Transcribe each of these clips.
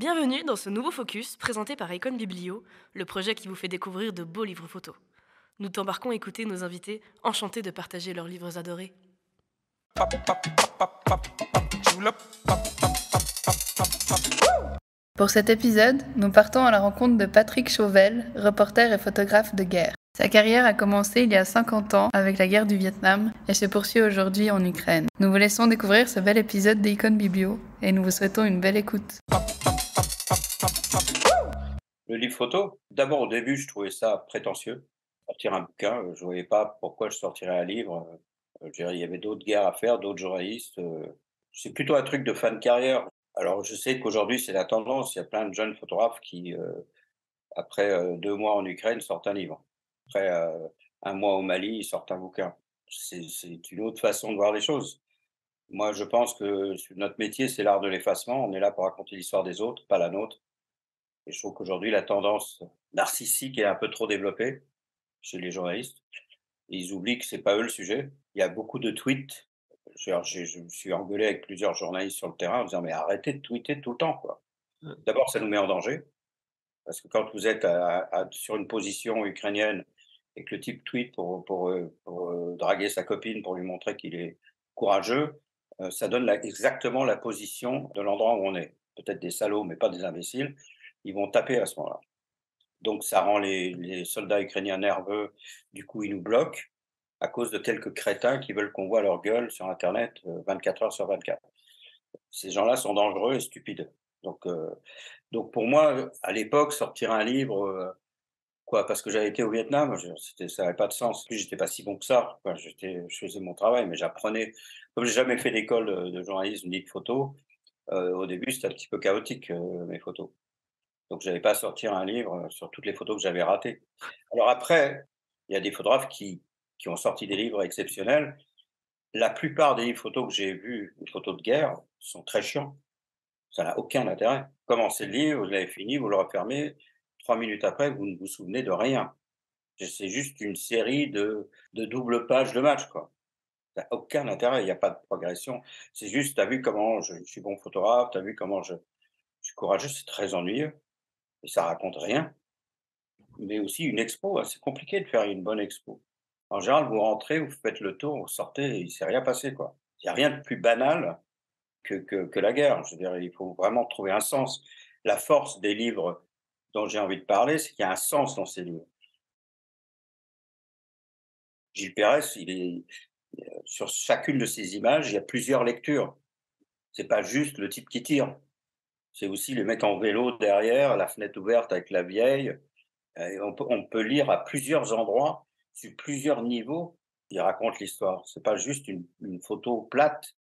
Bienvenue dans ce nouveau focus présenté par Icon Biblio, le projet qui vous fait découvrir de beaux livres photos. Nous t'embarquons écouter nos invités, enchantés de partager leurs livres adorés. Pour cet épisode, nous partons à la rencontre de Patrick Chauvel, reporter et photographe de guerre. Sa carrière a commencé il y a 50 ans avec la guerre du Vietnam et se poursuit aujourd'hui en Ukraine. Nous vous laissons découvrir ce bel épisode d'Icon Biblio et nous vous souhaitons une belle écoute. Le livre photo, d'abord au début, je trouvais ça prétentieux. Sortir un bouquin, je voyais pas pourquoi je sortirais un livre. Je veux dire, il y avait d'autres guerres à faire, d'autres journalistes. C'est plutôt un truc de fin de carrière. Alors je sais qu'aujourd'hui c'est la tendance, il y a plein de jeunes photographes qui, après 2 mois en Ukraine, sortent un livre. Après 1 mois au Mali, ils sortent un bouquin. C'est une autre façon de voir les choses. Moi, je pense que notre métier, c'est l'art de l'effacement. On est là pour raconter l'histoire des autres, pas la nôtre. Et je trouve qu'aujourd'hui, la tendance narcissique est un peu trop développée chez les journalistes. Ils oublient que c'est pas eux le sujet. Il y a beaucoup de tweets. Je me suis engueulé avec plusieurs journalistes sur le terrain en disant: «Mais arrêtez de tweeter tout le temps, quoi». D'abord, ça nous met en danger, parce que quand vous êtes sur une position ukrainienne et que le type tweet pour draguer sa copine, pour lui montrer qu'il est courageux, ça donne exactement la position de l'endroit où on est. Peut-être des salauds, mais pas des imbéciles. Ils vont taper à ce moment-là. Donc ça rend les soldats ukrainiens nerveux, du coup ils nous bloquent à cause de quelques crétins qui veulent qu'on voit leur gueule sur internet, 24 heures sur 24. Ces gens-là sont dangereux et stupides. Donc pour moi, à l'époque, sortir un livre, quoi, parce que j'avais été au Vietnam, ça avait pas de sens. En plus, j'étais pas si bon que ça. Enfin, je faisais mon travail, mais j'apprenais. Comme j'ai jamais fait d'école de journalisme ni de photo, au début, c'était un petit peu chaotique, mes photos. Donc j'avais pas à sortir un livre, sur toutes les photos que j'avais ratées. Alors après, il y a des photographes qui ont sorti des livres exceptionnels. La plupart des livres photos que j'ai vus, les photos de guerre, sont très chiants. Ça n'a aucun intérêt. Commencez le livre, vous l'avez fini, vous le refermez, 3 minutes après, vous ne vous souvenez de rien. C'est juste une série de doubles pages de match, quoi. Ça n'a aucun intérêt, il y a pas de progression. C'est juste: «Tu as vu comment je suis bon photographe, tu as vu comment je suis courageux», c'est très ennuyeux et ça raconte rien. Mais aussi une expo, c'est compliqué de faire une bonne expo. En général, vous rentrez, vous faites le tour, vous sortez et il s'est rien passé, quoi. Il y a rien de plus banal que la guerre. Je veux dire, il faut vraiment trouver un sens. La force des livres dont j'ai envie de parler, c'est qu'il y a un sens dans ces livres. Gilles Pérès, il est sur chacune de ces images, il y a plusieurs lectures. C'est pas juste le type qui tire, c'est aussi le mec en vélo derrière, la fenêtre ouverte avec la vieille. On peut lire à plusieurs endroits, sur plusieurs niveaux, il raconte l'histoire. C'est pas juste une photo plate.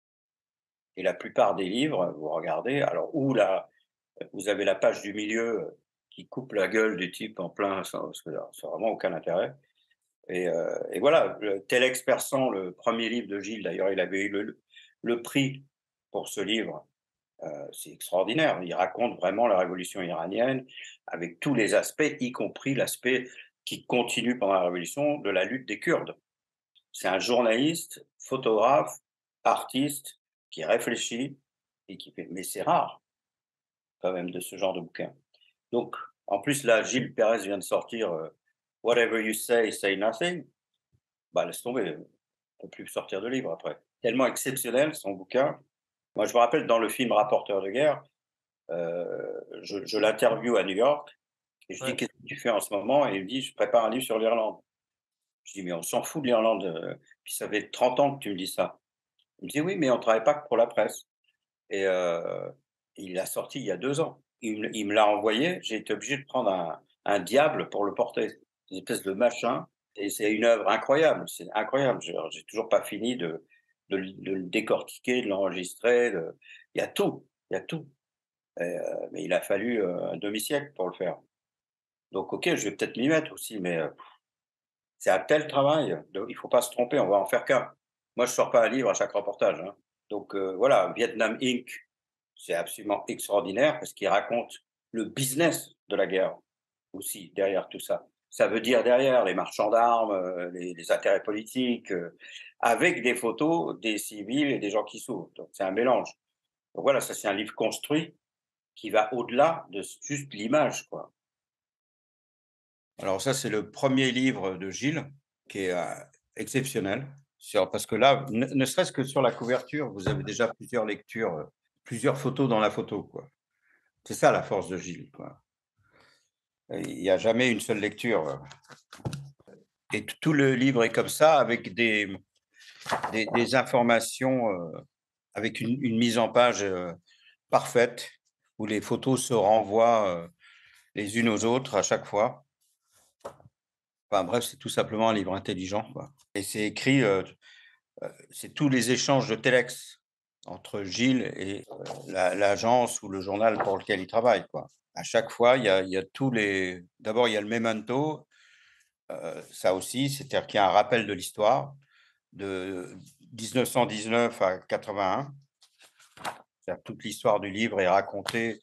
Et la plupart des livres, vous regardez, alors ou là, vous avez la page du milieu, qui coupe la gueule du type en plein parce que là, ça a vraiment aucun intérêt. Et voilà, le Telex Persan, le premier livre de Gilles, d'ailleurs, il avait eu le prix pour ce livre. C'est extraordinaire. Il raconte vraiment la révolution iranienne avec tous les aspects, y compris l'aspect qui continue pendant la révolution de la lutte des Kurdes. C'est un journaliste, photographe, artiste qui réfléchit et qui fait, mais c'est rare quand même de ce genre de bouquin. Donc en plus là, Gilles Pérez vient de sortir, Whatever You Say, Say Nothing. Bah, laisse tomber, on peut plus sortir de livre après. Tellement exceptionnel son bouquin. Moi je me rappelle dans le film Rapporteur de guerre, je l'interviewe à New York et je dis: Ouais. «Qu'est-ce que tu fais en ce moment?» et il me dit: «Je prépare un livre sur l'Irlande». Je dis: «Mais on s'en fout de l'Irlande, puis ça fait 30 ans que tu me dis ça». Il me dit: «Oui, mais on travaille pas que pour la presse» et il l'a sorti il y a 2 ans. Il me l'a envoyé, j'ai été obligé de prendre un diable pour le porter. Une espèce de machin et c'est une œuvre incroyable, c'est incroyable. J'ai toujours pas fini de le décortiquer, de l'enregistrer, il y a tout mais il a fallu, un demi-siècle pour le faire. Donc OK, je vais peut-être m'y mettre aussi, mais c'est un tel travail, de il faut pas se tromper, on va en faire qu'un. Moi, je sors pas un livre à chaque reportage, hein. Donc voilà, Vietnam Inc., c'est absolument extraordinaire parce qu'il raconte le business de la guerre aussi derrière tout ça. Ça veut dire derrière les marchands d'armes, les intérêts politiques, avec des photos des civils et des gens qui souffrent. Donc c'est un mélange. Donc voilà, ça c'est un livre construit qui va au-delà de juste l'image, quoi. Alors ça, c'est le premier livre de Gilles qui est, exceptionnel parce que là, ne serait-ce que sur la couverture, vous avez déjà plusieurs lectures, plusieurs photos dans la photo, quoi. C'est ça la force de Gilles, quoi. Il y a jamais une seule lecture, et tout le livre est comme ça avec des informations, avec une mise en page, parfaite où les photos se renvoient, les unes aux autres à chaque fois. Enfin bref, c'est tout simplement un livre intelligent, quoi, et c'est écrit, c'est tous les échanges de téléx entre Gilles et l'agence ou le journal pour lequel il travaille, quoi. À chaque fois, il y a tous les d'abord, il y a le memento, ça aussi, c'est-à-dire qu'il y a un rappel de l'histoire de 1919 à 81. C'est-à-dire toute l'histoire du livre est racontée,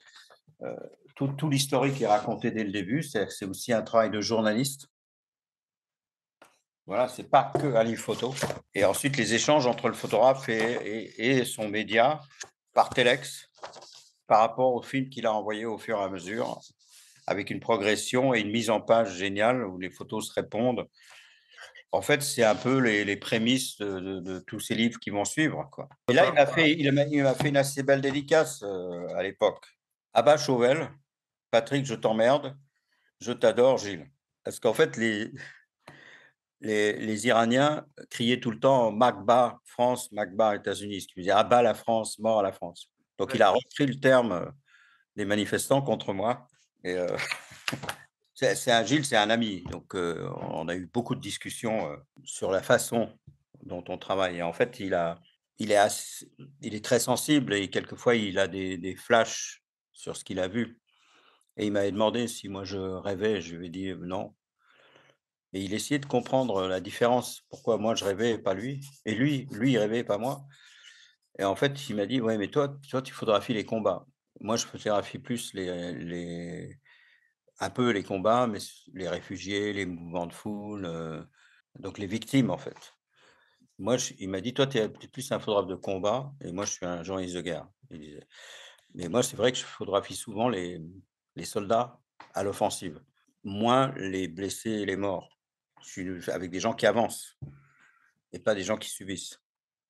tout l'historique est raconté dès le début. C'est aussi un travail de journaliste. Voilà, c'est pas qu'un livre photo. Et ensuite, les échanges entre le photographe et son média par téléx, par rapport au film qu'il a envoyé au fur et à mesure, avec une progression et une mise en page géniale où les photos se répondent. En fait, c'est un peu les prémices de tous ces livres qui vont suivre, quoi. Et là, il m'a fait une assez belle dédicace, à l'époque. Abba Chauvel, Patrick, je t'emmerde, je t'adore, Gilles. Parce qu'en fait, les Iraniens criaient tout le temps Makba France, Makba États-Unis, ce qui veut dire abat la France, mort à la France. Donc il a repris le terme, des manifestants contre moi. Et c'est un Gilles, c'est un ami. Donc on a eu beaucoup de discussions, sur la façon dont on travaille. Et en fait, il est très sensible et quelquefois il a des flashs sur ce qu'il a vu. Et il m'avait demandé si moi je rêvais. Je lui ai dit non. Et il essayait de comprendre la différence, pourquoi moi je rêvais et pas lui, et lui il rêvait et pas moi. Et en fait, il m'a dit: «Ouais, mais toi tu photographies les combats. Moi je photographie plus les un peu les combats, mais les réfugiés, les mouvements de foule, donc les victimes en fait. Moi il m'a dit: «Toi tu es plus un photographe de combat et moi je suis un journaliste de guerre», il disait. Mais moi c'est vrai que je photographie souvent les soldats à l'offensive, moins les blessés et les morts. Je suis avec des gens qui avancent et pas des gens qui subissent.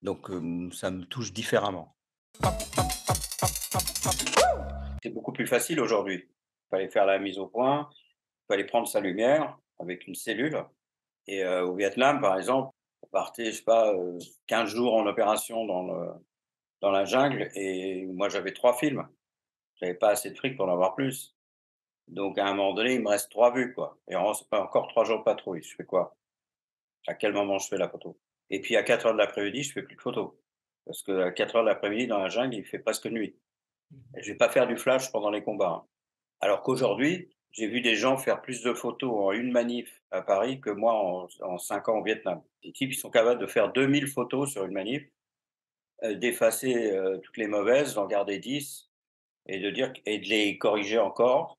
Donc, ça me touche différemment. C'est beaucoup plus facile aujourd'hui. Il fallait faire la mise au point, il fallait prendre sa lumière avec une cellule et au Vietnam, par exemple, on partait, je sais pas, 15 jours en opération dans la jungle et moi j'avais 3 films. J'avais pas assez de fric pour en avoir plus. Donc à un moment donné, il me reste 3 vues, quoi, et encore 3 jours de patrouille. Je fais quoi? À quel moment je fais la photo? Et puis à 4 heures de l'après-midi, je fais plus de photos. Parce qu'à 4 heures de l'après-midi, dans la jungle, il fait presque nuit. Et je vais pas faire du flash pendant les combats, hein. Alors qu'aujourd'hui, j'ai vu des gens faire plus de photos en une manif à Paris que moi en 5 ans au Vietnam. Des types, ils sont capables de faire 2000 photos sur une manif, d'effacer, toutes les mauvaises, d'en garder 10 et de les corriger encore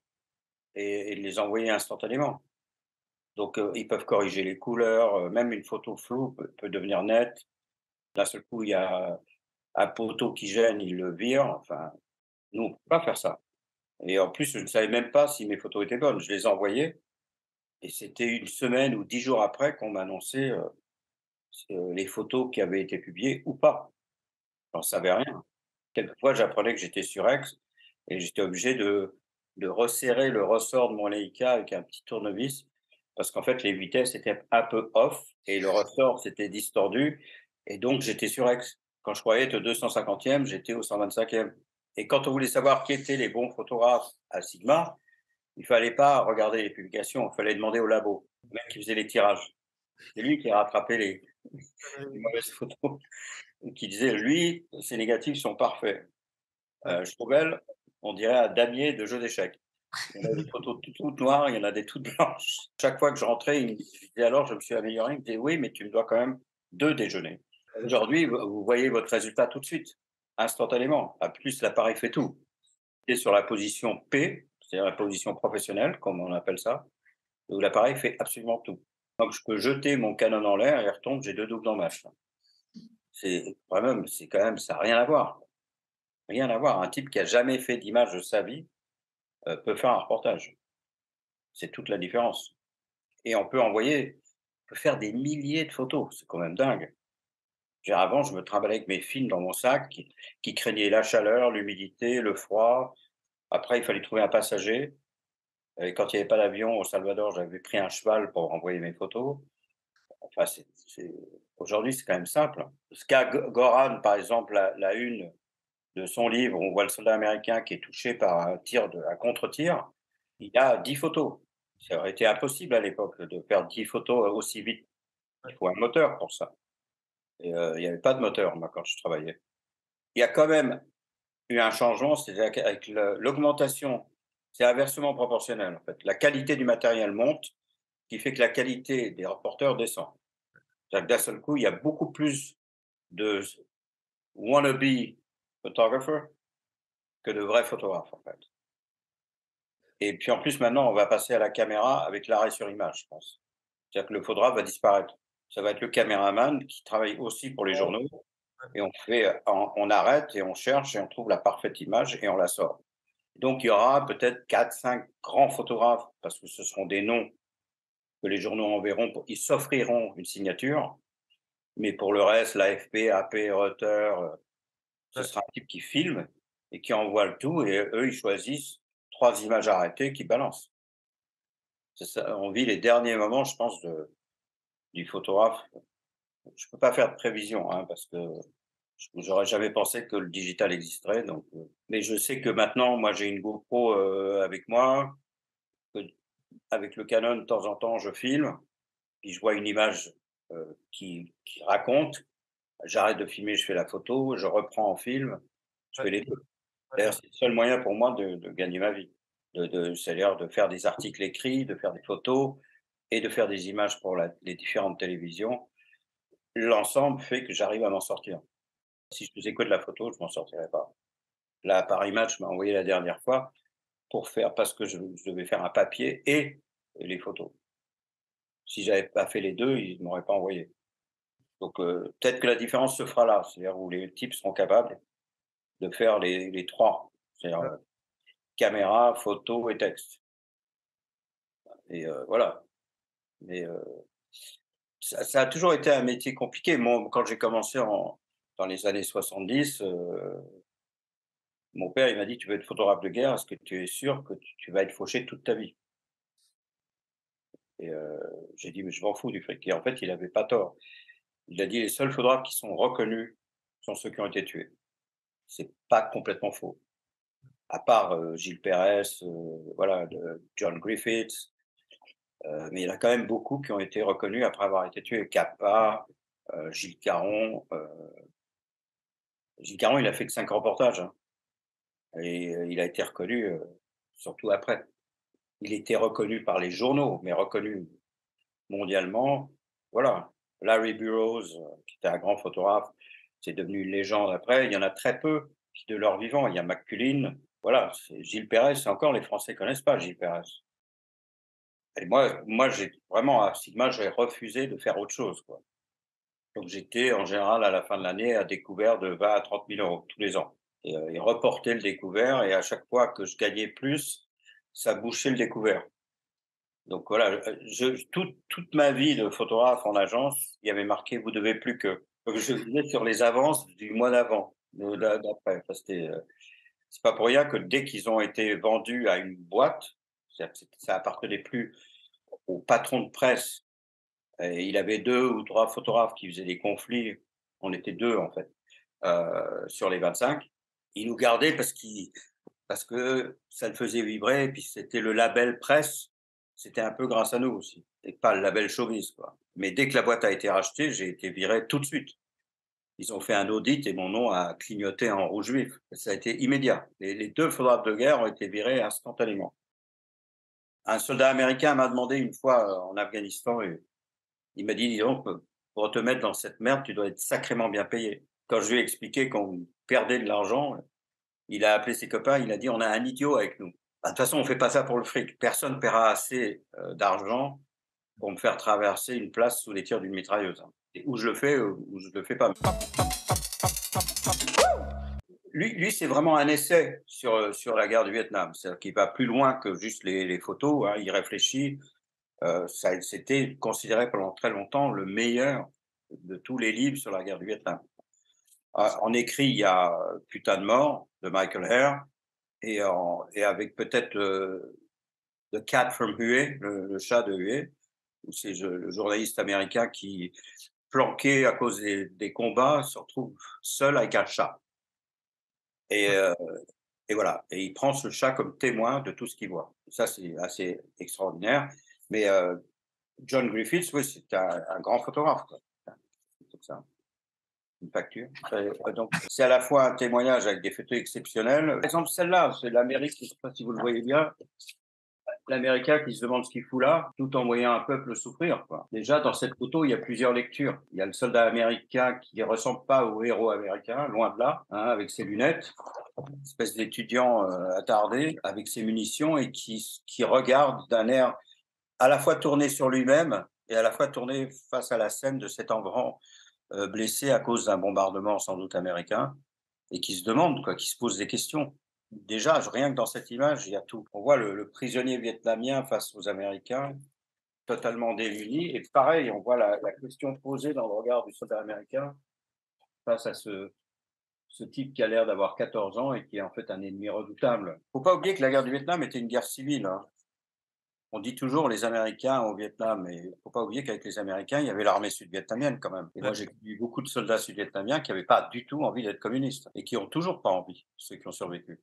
et de les envoyer instantanément. Donc, ils peuvent corriger les couleurs, même une photo floue peut devenir nette. D'un seul coup, il y a un poteau qui gêne, ils le virent. Enfin, nous, on ne peut pas faire ça. Et en plus, je ne savais même pas si mes photos étaient bonnes. Je les envoyais et c'était une semaine ou 10 jours après qu'on m'annonçait, les photos qui avaient été publiées ou pas. J'en savais rien. Quelquefois, j'apprenais que j'étais surex et j'étais obligé de resserrer le ressort de mon Leica avec un petit tournevis parce qu'en fait, les vitesses étaient un peu off et le ressort s'était distordu et donc j'étais surex. Quand je croyais être au 250e, j'étais au 125e. Et quand on voulait savoir qui étaient les bons photographes à Sigma, il fallait pas regarder les publications, il fallait demander au labo, le mec qui faisait les tirages. C'est lui qui a rattrapé les mauvaises photos et qui disait: «Lui, ses négatifs sont parfaits». Strobel, on dirait un damier de jeu d'échecs. Il y en a des photos toutes noires, il y en a des toutes blanches. Chaque fois que je rentrais, il me disait: «Alors, je me suis amélioré?» Il me disait: «Oui, mais tu me dois quand même 2 déjeuners». Aujourd'hui, vous voyez votre résultat tout de suite, instantanément. En plus, l'appareil fait tout. Et sur la position P, c'est-à-dire la position professionnelle, comme on appelle ça, où l'appareil fait absolument tout. Donc je peux jeter mon Canon en l'air, il retombe, j'ai 2 doubles en match. C'est quand même ça a rien à voir. Rien à voir. Un type qui a jamais fait d'image de sa vie, peut faire un reportage. C'est toute la différence et on peut faire des milliers de photos, c'est quand même dingue. Je veux dire, avant, je me trimballais avec mes films dans mon sac qui craignaient la chaleur, l'humidité, le froid. Après, il fallait trouver un passager et quand il y avait pas d'avion au Salvador, j'avais pris un cheval pour envoyer mes photos. Enfin, c'est aujourd'hui, c'est quand même simple. Ce qu'a Goran, par exemple, la une de son livre, on voit le soldat américain qui est touché par un contre-tir, il a 10 photos. Ça aurait été impossible à l'époque de faire 10 photos aussi vite. Il faut un moteur pour ça et il y avait pas de moteur, moi, quand je travaillais. Il y a quand même eu un changement, c'est-à-dire qu'avec l'augmentation, c'est inversement proportionnel, en fait. La qualité du matériel monte, ce qui fait que la qualité des reporters descend. C'est-à-dire que d'un seul coup, il y a beaucoup plus de wannabe photographers que de vrais photographes, en fait. Et puis en plus, maintenant, on va passer à la caméra avec l'arrêt sur image, je pense. C'est-à-dire que le photographe va disparaître. Ça va être le caméraman qui travaille aussi pour les journaux et on arrête et on cherche et on trouve la parfaite image et on la sort. Donc il y aura peut-être 4, 5 grands photographes parce que ce seront des noms que les journaux enverront ils s'offriront une signature, mais pour le reste, l'AFP, AP, Reuters, ce sera un type qui filme et qui envoie le tout et eux, ils choisissent 3 images arrêtées qu'ils balancent. C'est ça, on vit les derniers moments, je pense, du photographe. Je peux pas faire de prévision, hein, parce que j'aurais jamais pensé que le digital existerait, donc mais je sais que maintenant, moi, j'ai une GoPro, avec moi, que avec le Canon, de temps en temps, je filme, puis je vois une image, qui raconte, j'arrête de filmer, je fais la photo, je reprends en film, je fais les 2. D'ailleurs, c'est le seul moyen pour moi de gagner ma vie, c'est-à-dire de faire des articles écrits, de faire des photos et de faire des images pour les différentes télévisions. L'ensemble fait que j'arrive à m'en sortir. Si je faisais que de la photo, je m'en sortirais pas. Là, Paris Match m'a envoyé la dernière fois pour faire parce que je devais faire un papier et les photos. Si j'avais pas fait les 2, ils m'auraient pas envoyé. Donc peut-être que la différence se fera là, c'est-à-dire où les types seront capables de faire les 3, c'est-à-dire, caméra, photo et texte et voilà. Mais ça a toujours été un métier compliqué. Moi, quand j'ai commencé dans les années 70, mon père, il m'a dit: «Tu veux être photographe de guerre, est-ce que tu es sûr que tu vas être fauché toute ta vie?» et j'ai dit: «Mais je m'en fous du fric» et en fait, il avait pas tort. Il a dit: «Les seuls photographes qui sont reconnus sont ceux qui ont été tués». C'est pas complètement faux. À part, Gilles Pérès, voilà, John Griffiths, mais il y en a quand même beaucoup qui ont été reconnus après avoir été tués. Capa, Gilles Caron, Gilles Caron, il a fait que 5 reportages, hein et il a été reconnu, surtout après. Il était reconnu par les journaux, mais reconnu mondialement, voilà. Larry Burroughs, qui était un grand photographe, c'est devenu une légende après. Il y en a très peu qui de leur vivant. Il y a McCullin, voilà, c'est Gilles Pérès, et encore les Français connaissent pas Gilles Pérès. Et moi j'ai vraiment à Sigma, j'ai refusé de faire autre chose, quoi. Donc j'étais en général à la fin de l'année à découvert de 20 à 30 000 € tous les ans et ils reportaient le découvert et à chaque fois que je gagnais plus, ça bouchait le découvert. Donc voilà, toute ma vie de photographe en agence, il y avait marqué: «Vous devez plus que». Donc je vivais sur les avances du mois d'avant, d'après. Enfin, c'est pas pour rien que dès qu'ils ont été vendus à une boîte, c'est-à-dire que ça appartenait plus au patron de presse et il avait 2 ou 3 photographes qui faisaient des conflits. On était 2 en fait, sur les 25. Il nous gardait parce que ça le faisait vibrer et puis c'était le label presse, c'était un peu grâce à nous aussi et pas le label showbiz, quoi. Mais dès que la boîte a été rachetée, j'ai été viré tout de suite. Ils ont fait un audit et mon nom a clignoté en rouge vif. Ça a été immédiat. Les 2 photographes de guerre ont été virés instantanément. Un soldat américain m'a demandé une fois, en Afghanistan, il m'a dit: «Dis donc, pour te mettre dans cette merde, tu dois être sacrément bien payé». Quand je lui ai expliqué qu'on perdait de l'argent, il a appelé ses copains, il a dit: «On a un idiot avec nous. Bah, de toute façon, on fait pas ça pour le fric. Personne ne paiera assez, d'argent pour me faire traverser une place sous les tirs d'une mitrailleuse, hein. Et ou je le fais, ou je le fais pas». Lui, c'est vraiment un essai sur la guerre du Vietnam. C'est-à-dire qu'il va plus loin que juste les photos, hein, il réfléchit. C'était considéré pendant très longtemps le meilleur de tous les livres sur la guerre du Vietnam. En écrit, il y a Putain de mort de Michael Hare et avec peut-être, The Cat from Hue, le chat de Hue, où c'est le journaliste américain qui, planqué à cause des combats, se retrouve seul avec un chat et heu et voilà, et il prend ce chat comme témoin de tout ce qu'il voit. Ça, c'est assez extraordinaire, mais John Griffiths, oui, c'est un grand photographe, quoi. C'est ça, une facture. Donc c'est à la fois un témoignage avec des photos exceptionnelles. Par exemple, celle-là, c'est l'Amérique, je ne sais pas si vous le voyez bien, l'Américain qui se demande ce qu'il fout là, tout en voyant un peuple souffrir, quoi. Déjà, dans cette photo, il y a plusieurs lectures. Il y a le soldat américain qui ne ressemble pas au héros américain, loin de là, hein, avec ses lunettes, une espèce d'étudiant attardé, avec ses munitions et qui regarde d'un air à la fois tourné sur lui-même et à la fois tourné face à la scène de cet enfant blessé à cause d'un bombardement sans doute américain et qui se demande, quoi, qui se pose des questions. Déjà, rien que dans cette image, il y a tout. On voit le prisonnier vietnamien face aux Américains, totalement démuni. Et pareil, on voit la question posée dans le regard du soldat américain face à ce type qui a l'air d'avoir 14 ans et qui est en fait un ennemi redoutable. Faut pas oublier que la guerre du Vietnam était une guerre civile, hein. On dit toujours les Américains au Vietnam, mais il ne faut pas oublier qu'avec les Américains, il y avait l'armée sud-vietnamienne quand même. Et moi, j'ai vu beaucoup de soldats sud-vietnamiens qui n'avaient pas du tout envie d'être communistes et qui ont toujours pas envie, ceux qui ont survécu.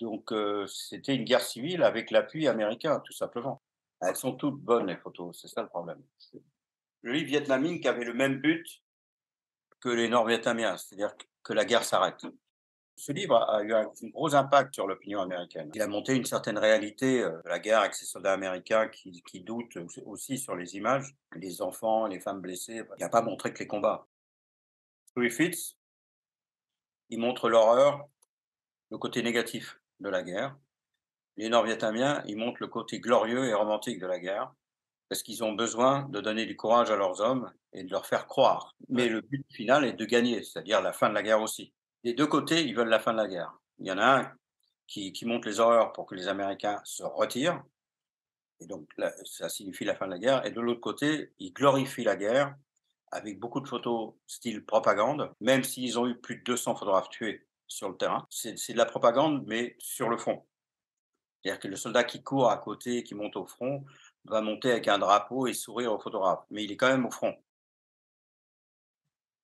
Donc, c'était une guerre civile avec l'appui américain, tout simplement. Elles sont toutes bonnes, les photos, c'est ça le problème. Le livre Vietnam Inc. avait le même but que les Nord-Vietnamiens, c'est-à-dire que la guerre s'arrête. Ce livre a eu un gros impact sur l'opinion américaine. Il a montré une certaine réalité de la guerre avec ces soldats américains qui doutent aussi sur les images, les enfants, les femmes blessées. Il n'a pas montré que les combats. Griffiths, il montre l'horreur, le côté négatif de la guerre. Les Nord-Vietnamiens, ils montrent le côté glorieux et romantique de la guerre, parce qu'ils ont besoin de donner du courage à leurs hommes et de leur faire croire. Mais le but final est de gagner, c'est-à-dire la fin de la guerre aussi. Des deux côtés, ils veulent la fin de la guerre. Il y en a un qui montre les horreurs pour que les Américains se retirent, et donc là, ça signifie la fin de la guerre. Et de l'autre côté, ils glorifient la guerre avec beaucoup de photos style propagande, même s'ils ont eu plus de 200 photographes tués sur le terrain. C'est de la propagande, mais sur le front. C'est-à-dire que le soldat qui court à côté, qui monte au front, va monter avec un drapeau et sourire au photographe, mais il est quand même au front.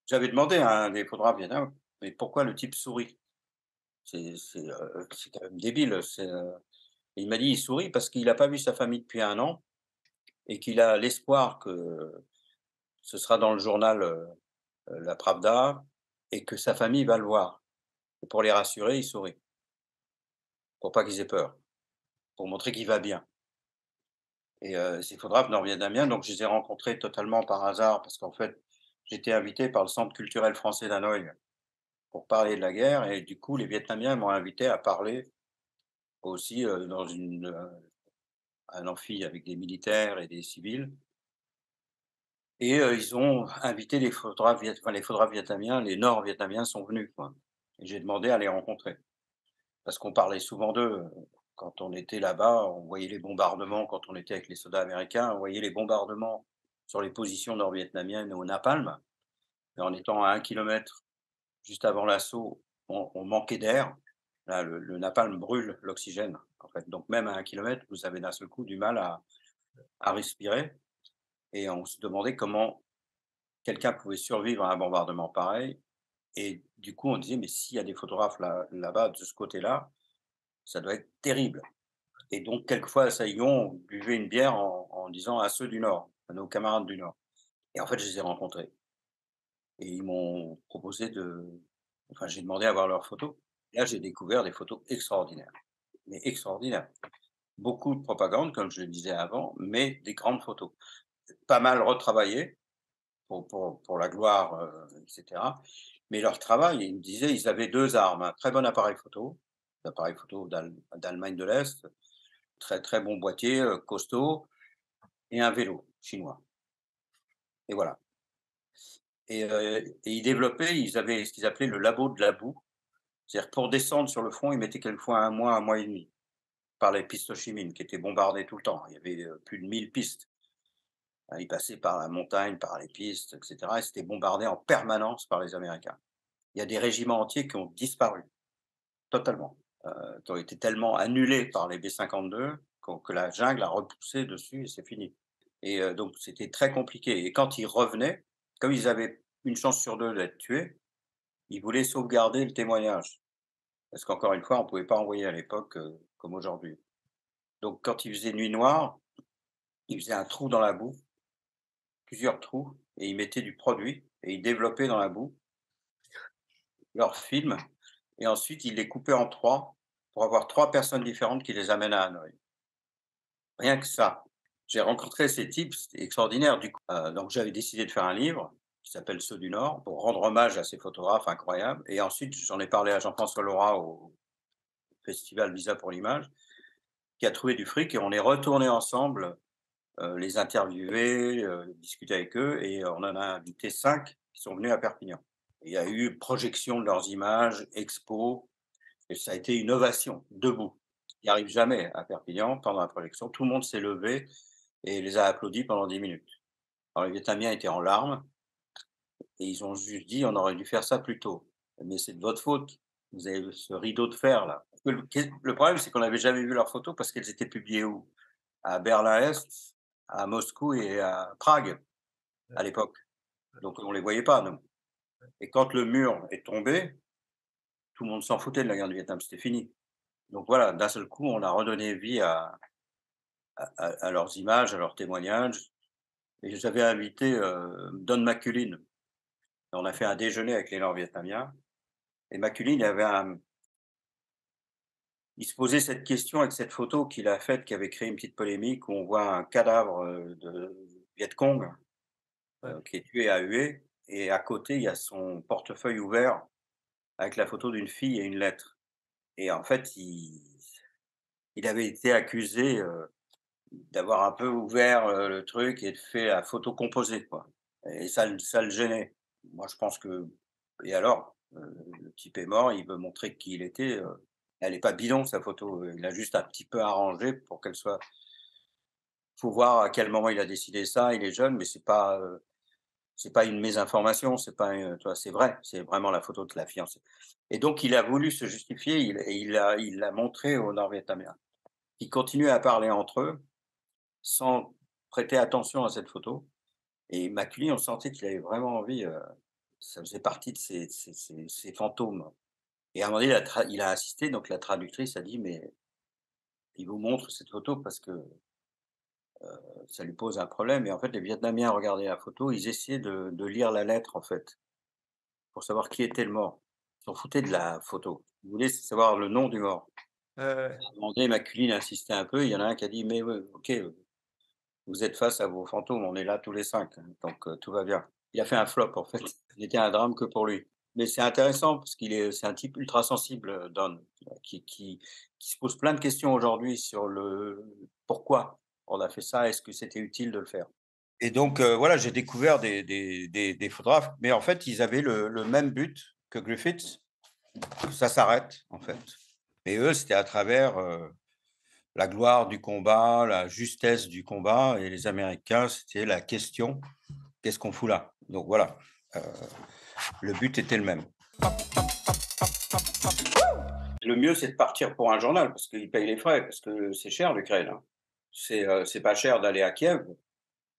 J'avais demandé à un des photographes vietnamiens: «Mais pourquoi le type sourit?» C'est quand même débile, et il m'a dit: «Il sourit parce qu'il n'a pas vu sa famille depuis un an et qu'il a l'espoir que ce sera dans le journal, La Pravda et que sa famille va le voir, et pour les rassurer, il sourit, pour pas qu'ils aient peur, pour montrer qu'il va bien». Et ces photographes nord-vietnamiens, donc je les ai rencontrés totalement par hasard parce qu'en fait, j'étais invité par le Centre culturel français d'Hanoï pour parler de la guerre, et du coup, les Vietnamiens m'ont invité à parler aussi, dans un amphi avec des militaires et des civils, et ils ont invité les photographes vietnamiens, les nord-vietnamiens sont venus, quoi, et j'ai demandé à les rencontrer parce qu'on parlait souvent d'eux, quand on était là-bas, on voyait les bombardements quand on était avec les soldats américains, on voyait les bombardements sur les positions nord-vietnamiennes au napalm, et en étant à 1 kilomètre juste avant l'assaut, on manquait d'air. Là, le napalm brûle l'oxygène, en fait, donc même à 1 kilomètre, vous avez d'un seul coup du mal à respirer, et on se demandait comment quelqu'un pouvait survivre à un bombardement pareil, et du coup, on disait: «Mais s'il y a des photographes là-bas, de ce côté-là, ça doit être terrible». Et donc quelquefois à Saigon, on buvait une bière en disant à ceux du Nord, à nos camarades du Nord, et en fait, je les ai rencontrés et ils m'ont proposé j'ai demandé à voir leurs photos. Et là, j'ai découvert des photos extraordinaires, mais extraordinaires. Beaucoup de propagande, comme je le disais avant, mais des grandes photos. Pas mal retravaillées pour la gloire, et cetera. Mais leur travail, ils me disaient, ils avaient 2 armes: un très bon appareil photo, l'appareil photo d'Allemagne de l'Est, très, très bon boîtier, costaud, et un vélo chinois, et voilà. Et ils avaient ce qu'ils appelaient le labo de la boue, C'est-à-dire que pour descendre sur le front, ils mettaient quelquefois un mois et demi, par les pistes Ho Chi Minh qui étaient bombardées tout le temps. Il y avait, plus de 1000 pistes. Ils passaient par la montagne, par les pistes et cetera et c'était bombardé en permanence par les Américains. Il y a des régiments entiers qui ont disparu, totalement, qui ont été tellement annulés par les B-52 que la jungle a repoussé dessus et c'est fini donc c'était très compliqué et quand ils revenaient, comme ils avaient une chance sur 2 d'être tués, ils voulaient sauvegarder le témoignage. Parce qu'encore une fois, on ne pouvait pas envoyer à l'époque, comme aujourd'hui. Donc quand il faisait nuit noire, ils faisaient un trou dans la boue, plusieurs trous et ils mettaient du produit et ils développaient dans la boue leurs films et ensuite ils les coupaient en 3 pour avoir 3 personnes différentes qui les amènent à Hanoï. Rien que ça. J'ai rencontré ces types, c'était extraordinaire du coup, donc j'avais décidé de faire un livre qui s'appelle «Ceux du Nord» pour rendre hommage à ces photographes incroyables et ensuite j'en ai parlé à Jean-François Laurat au festival Visa pour l'image, qui a trouvé du fric et on est retournés ensemble, les interviewer, discuter avec eux et on en a invité 5 qui sont venus à Perpignan. Il y a eu projection de leurs images, expo et ça a été une ovation, debout. Ce qui arrive jamais à Perpignan pendant la projection. Tout le monde s'est levé et les a applaudis pendant 10 minutes. Alors les Vietnamiens étaient en larmes et ils ont juste dit: «On aurait dû faire ça plus tôt». «Mais c'est de votre faute, vous avez ce rideau de fer là». Le problème, c'est qu'on n'avait jamais vu leurs photos parce qu'elles étaient publiées où? À Berlin-Est, à Moscou et à Prague, à l'époque. Donc on les voyait pas, nous. Et quand le mur est tombé, tout le monde s'en foutait de la guerre du Vietnam, c'était fini. Donc voilà, d'un seul coup, on a redonné vie à leurs images, à leurs témoignages et j'avais invité, Don McCullin. On a fait un déjeuner avec les Nord-Vietnamiens et McCullin, il se posait cette question avec cette photo qu'il a faite, qui avait créé une petite polémique, où on voit un cadavre, de Viet Cong, qui est tué à huée et à côté, il y a son portefeuille ouvert avec la photo d'une fille et une lettre et en fait, il avait été accusé, d'avoir un peu ouvert, le truc et de fait la photo composée, quoi et ça le gênait. Moi, je pense que et alors? Le type est mort, il veut montrer qui il était, elle est pas bidon sa photo, il a juste un petit peu arrangé pour qu'elle soit faut voir à quel moment il a décidé ça, il est jeune, mais c'est pas une mésinformation, c'est pas, tu vois? C'est vrai, c'est vraiment la photo de la fiancée et donc il a voulu se justifier, il l'a montré aux Nord-Vietnamiens. Ils continuaient à parler entre eux sans prêter attention à cette photo et Macaulay, on sentait qu'il avait vraiment envie, ça faisait partie de ses fantômes et à un moment donné, il a insisté, donc la traductrice a dit: «Mais il vous montre cette photo parce que, ça lui pose un problème» et en fait, les Vietnamiens regardaient la photo, ils essayaient de lire la lettre, en fait, pour savoir qui était le mort. Ils s'en foutaient de la photo. Ils voulaient savoir le nom du mort. Ouais, ouais. À un moment donné, Macaulay insistait un peu, il y en a un qui a dit: «Mais ouais, OK, vous êtes face à vos fantômes, on est là tous les 5, hein, donc tout va bien». Il a fait un flop, en fait. C'était un drame que pour lui. Mais c'est intéressant parce c'est un type ultra sensible, Don, qui se pose plein de questions aujourd'hui sur le pourquoi on a fait ça, est-ce que c'était utile de le faire? Et donc voilà, j'ai découvert des photographes, mais en fait, ils avaient le même but que Griffiths, que ça s'arrête, en fait. Et eux, c'était à travers, la gloire du combat, la justesse du combat et les Américains, c'était la question: «Qu'est-ce qu'on fout là?» Donc voilà, heu, le but était le même. Le mieux, c'est de partir pour un journal parce qu'ils payent les frais, parce que c'est cher l'Ukraine, hein. C'est pas cher d'aller à Kiev,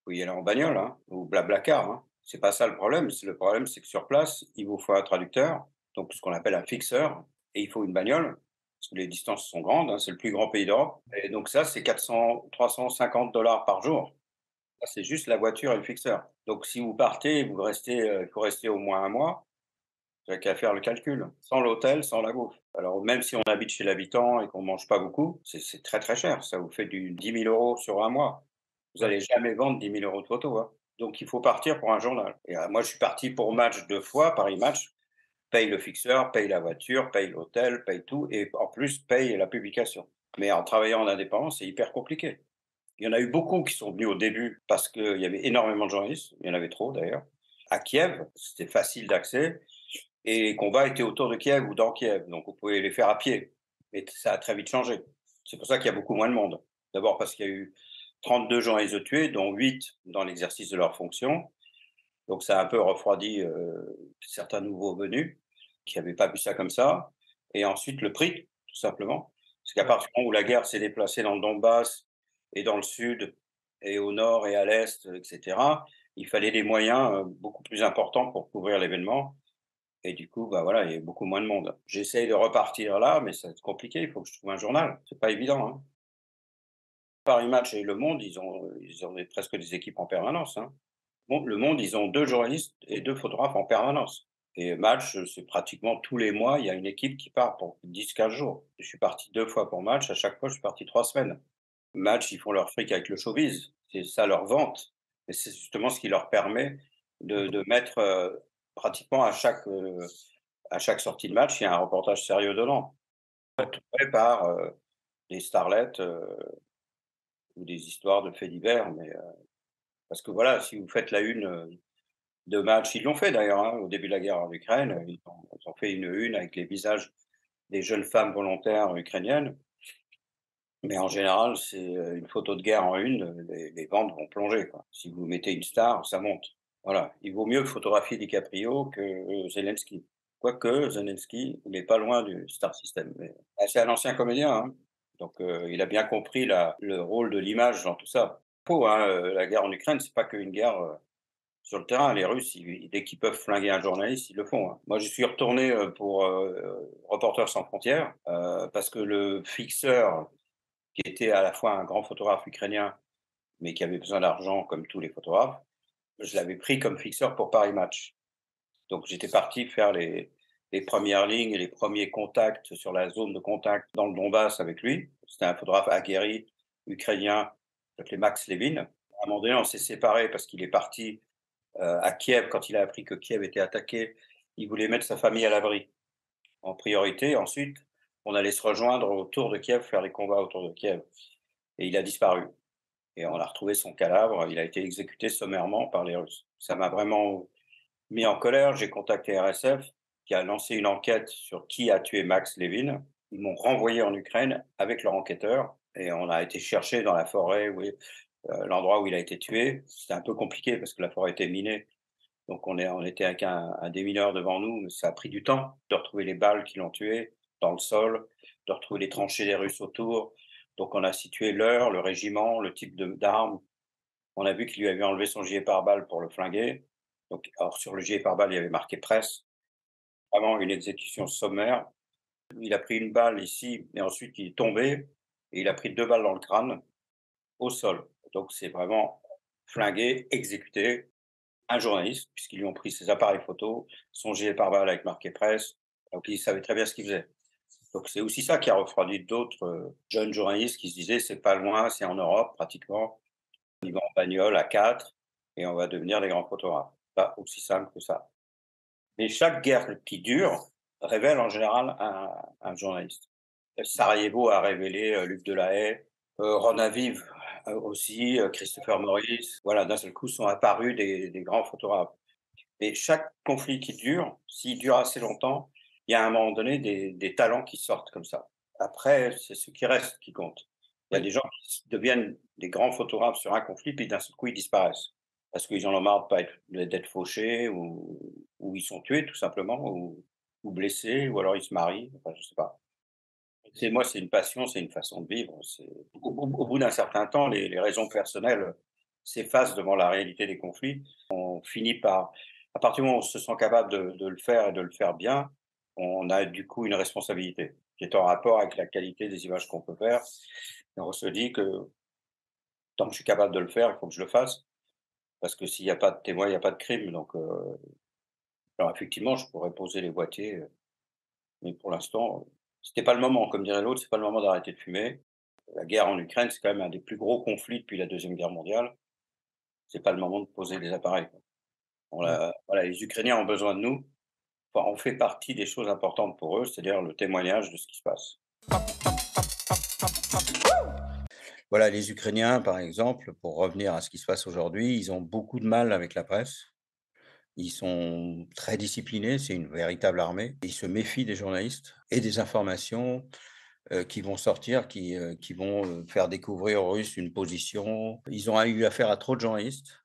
faut y aller en bagnole, hein, ou BlaBlaCar, hein. C'est pas ça le problème, c'est que sur place, il vous faut un traducteur, donc ce qu'on appelle un fixeur et il faut une bagnole, parce que les distances sont grandes, hein, c'est le plus grand pays d'Europe et donc ça, c'est 400-350 $ par jour. Ça, c'est juste la voiture et le fixeur. Donc si vous partez, il faut rester au moins un mois. Vous avez qu'à faire le calcul, sans l'hôtel, sans la bouffe. Alors même si on habite chez l'habitant et qu'on mange pas beaucoup, c'est très, très cher. Ça vous fait du 10 000 € sur un mois. Vous Ouais. allez jamais vendre 10 000 € de photos, hein. Donc il faut partir pour un journal et moi je suis parti pour Match 2 fois, Paris Match, paye le fixeur, paye la voiture, paye l'hôtel, paye tout et en plus paye la publication. Mais en travaillant en indépendant, c'est hyper compliqué. Il y en a eu beaucoup qui sont venus au début parce qu'il y avait énormément de journalistes, il y en avait trop d'ailleurs. À Kiev, c'était facile d'accès et les combats étaient autour de Kiev ou dans Kiev, donc vous pouvez les faire à pied. Et ça a très vite changé. C'est pour ça qu'il y a beaucoup moins de monde. D'abord parce qu'il y a eu 32 journalistes tués, dont 8 dans l'exercice de leurs fonctions. Donc ça a un peu refroidi certains nouveaux venus qui n'avaient pas vu ça comme ça. Et ensuite le prix, tout simplement. Parce qu'à partir du moment où la guerre s'est déplacée dans le Donbass et dans le sud et au nord et à l'est, etc., il fallait des moyens beaucoup plus importants pour couvrir l'événement. Et du coup, bah voilà, il y a beaucoup moins de monde. J'essaye de repartir là, mais c'est compliqué. Il faut que je trouve un journal. C'est pas évident, hein. Paris Match et Le Monde, presque des équipes en permanence, hein. Bon, Le Monde, ils ont 2 journalistes et 2 photographes en permanence. Et Match, c'est pratiquement tous les mois, il y a une équipe qui part pour 10, 15 jours. Je suis parti 2 fois pour Match, à chaque fois, je suis parti 3 semaines. Match, ils font leur fric avec le showbiz, c'est ça leur vente. Et c'est justement ce qui leur permet de mettre, pratiquement à chaque sortie de match, il y a un reportage sérieux dedans, entouré par, des starlets, ou des histoires de faits divers, mais parce que voilà, si vous faites la une, de Match, ils l'ont fait d'ailleurs, hein, au début de la guerre en Ukraine, ils ont fait une avec les visages des jeunes femmes volontaires ukrainiennes, mais en général, c'est, une photo de guerre en une, les ventes vont plonger, quoi. Si vous mettez une star, ça monte. Voilà, il vaut mieux photographier DiCaprio que, Zelensky. Quoique Zelensky, il est pas loin du star system, mais c'est un ancien comédien, hein, donc il a bien compris le rôle de l'image dans tout ça. Faux, hein, la guerre en Ukraine, c'est pas qu'une guerre, sur le terrain. Les Russes, dès qu'ils peuvent flinguer un journaliste, ils le font, hein. Moi, je suis retourné, pour, Reporters sans frontières, parce que le fixeur, qui était à la fois un grand photographe ukrainien, mais qui avait besoin d'argent comme tous les photographes, je l'avais pris comme fixeur pour Paris Match. Donc j'étais parti faire les premières lignes et les premiers contacts sur la zone de contact dans le Donbass avec lui. C'était un photographe aguerri, ukrainien, qui s'appelait Max Levin. À un moment donné, on s'est séparés parce qu'il est parti, à Kiev. Quand il a appris que Kiev était attaqué, il voulait mettre sa famille à l'abri en priorité. Ensuite, on allait se rejoindre autour de Kiev, faire les combats autour de Kiev. Et il a disparu. Et on a retrouvé son cadavre. Il a été exécuté sommairement par les Russes. Ça m'a vraiment mis en colère. J'ai contacté RSF, qui a lancé une enquête sur qui a tué Max Levin. Ils m'ont renvoyé en Ukraine avec leur enquêteur. Et on a été chercher dans la forêt, oui, l'endroit où il a été tué. C'était un peu compliqué parce que la forêt était minée. Donc on était avec un démineur devant nous, mais ça a pris du temps de retrouver les balles qui l'ont tué dans le sol, de retrouver les tranchées des Russes autour. Donc on a situé l'heure, le régiment, le type d'arme. On a vu qu'il lui avait enlevé son gilet pare-balles pour le flinguer. Donc, alors sur le gilet pare-balles, il y avait marqué presse. Vraiment une exécution sommaire. Il a pris une balle ici, et ensuite il est tombé, et il a pris 2 balles dans le crâne, au sol. Donc c'est vraiment flingué, exécuté. Un journaliste, puisqu'ils lui ont pris ses appareils photo, son gilet pare-balles avec marqué presse, donc il savait très bien ce qu'il faisait. Donc c'est aussi ça qui a refroidi d'autres, jeunes journalistes qui se disaient: «C'est pas loin, c'est en Europe pratiquement, on y va en bagnole à 4 et on va devenir des grands photographes». Pas aussi simple que ça. Mais chaque guerre qui dure révèle en général un journaliste. Sarajevo a révélé, Luc Delahaye, Ron Aviv, aussi, Christopher Morris. Voilà, d'un seul coup sont apparus des grands photographes. Et chaque conflit qui dure, s'il dure assez longtemps, il y a à un moment donné des talents qui sortent comme ça. Après, c'est ce qui reste qui compte. Il y a des gens qui deviennent des grands photographes sur un conflit, puis d'un seul coup, ils disparaissent. Parce qu'ils en ont marre de pas d'être fauchés, ou ils sont tués tout simplement, ou blessés, ou alors ils se marient, enfin, je sais pas. C'est une passion, c'est une façon de vivre. Au bout d'un certain temps, les raisons personnelles s'effacent devant la réalité des conflits. On finit par, à partir du moment où on se sent capable de le faire et de le faire bien, on a du coup une responsabilité qui est en rapport avec la qualité des images qu'on peut faire. Et on se dit que tant que je suis capable de le faire, il faut que je le fasse, parce que s'il n'y a pas de témoin, il n'y a pas de crime. Donc, alors effectivement, je pourrais poser les boîtiers, mais pour l'instant, c'était pas le moment. Comme dirait l'autre, c'est pas le moment d'arrêter de fumer. La guerre en Ukraine, c'est quand même un des plus gros conflits depuis la Deuxième Guerre mondiale. C'est pas le moment de poser les appareils, quoi. Voilà, les Ukrainiens ont besoin de nous. Enfin, on fait partie des choses importantes pour eux, c'est-à-dire le témoignage de ce qui se passe. Voilà, les Ukrainiens, par exemple, pour revenir à ce qui se passe aujourd'hui, ils ont beaucoup de mal avec la presse. Ils sont très disciplinés, c'est une véritable armée. Ils se méfient des journalistes et des informations, qui vont sortir, qui vont, faire découvrir aux Russes une position. Ils ont eu affaire à trop de journalistes.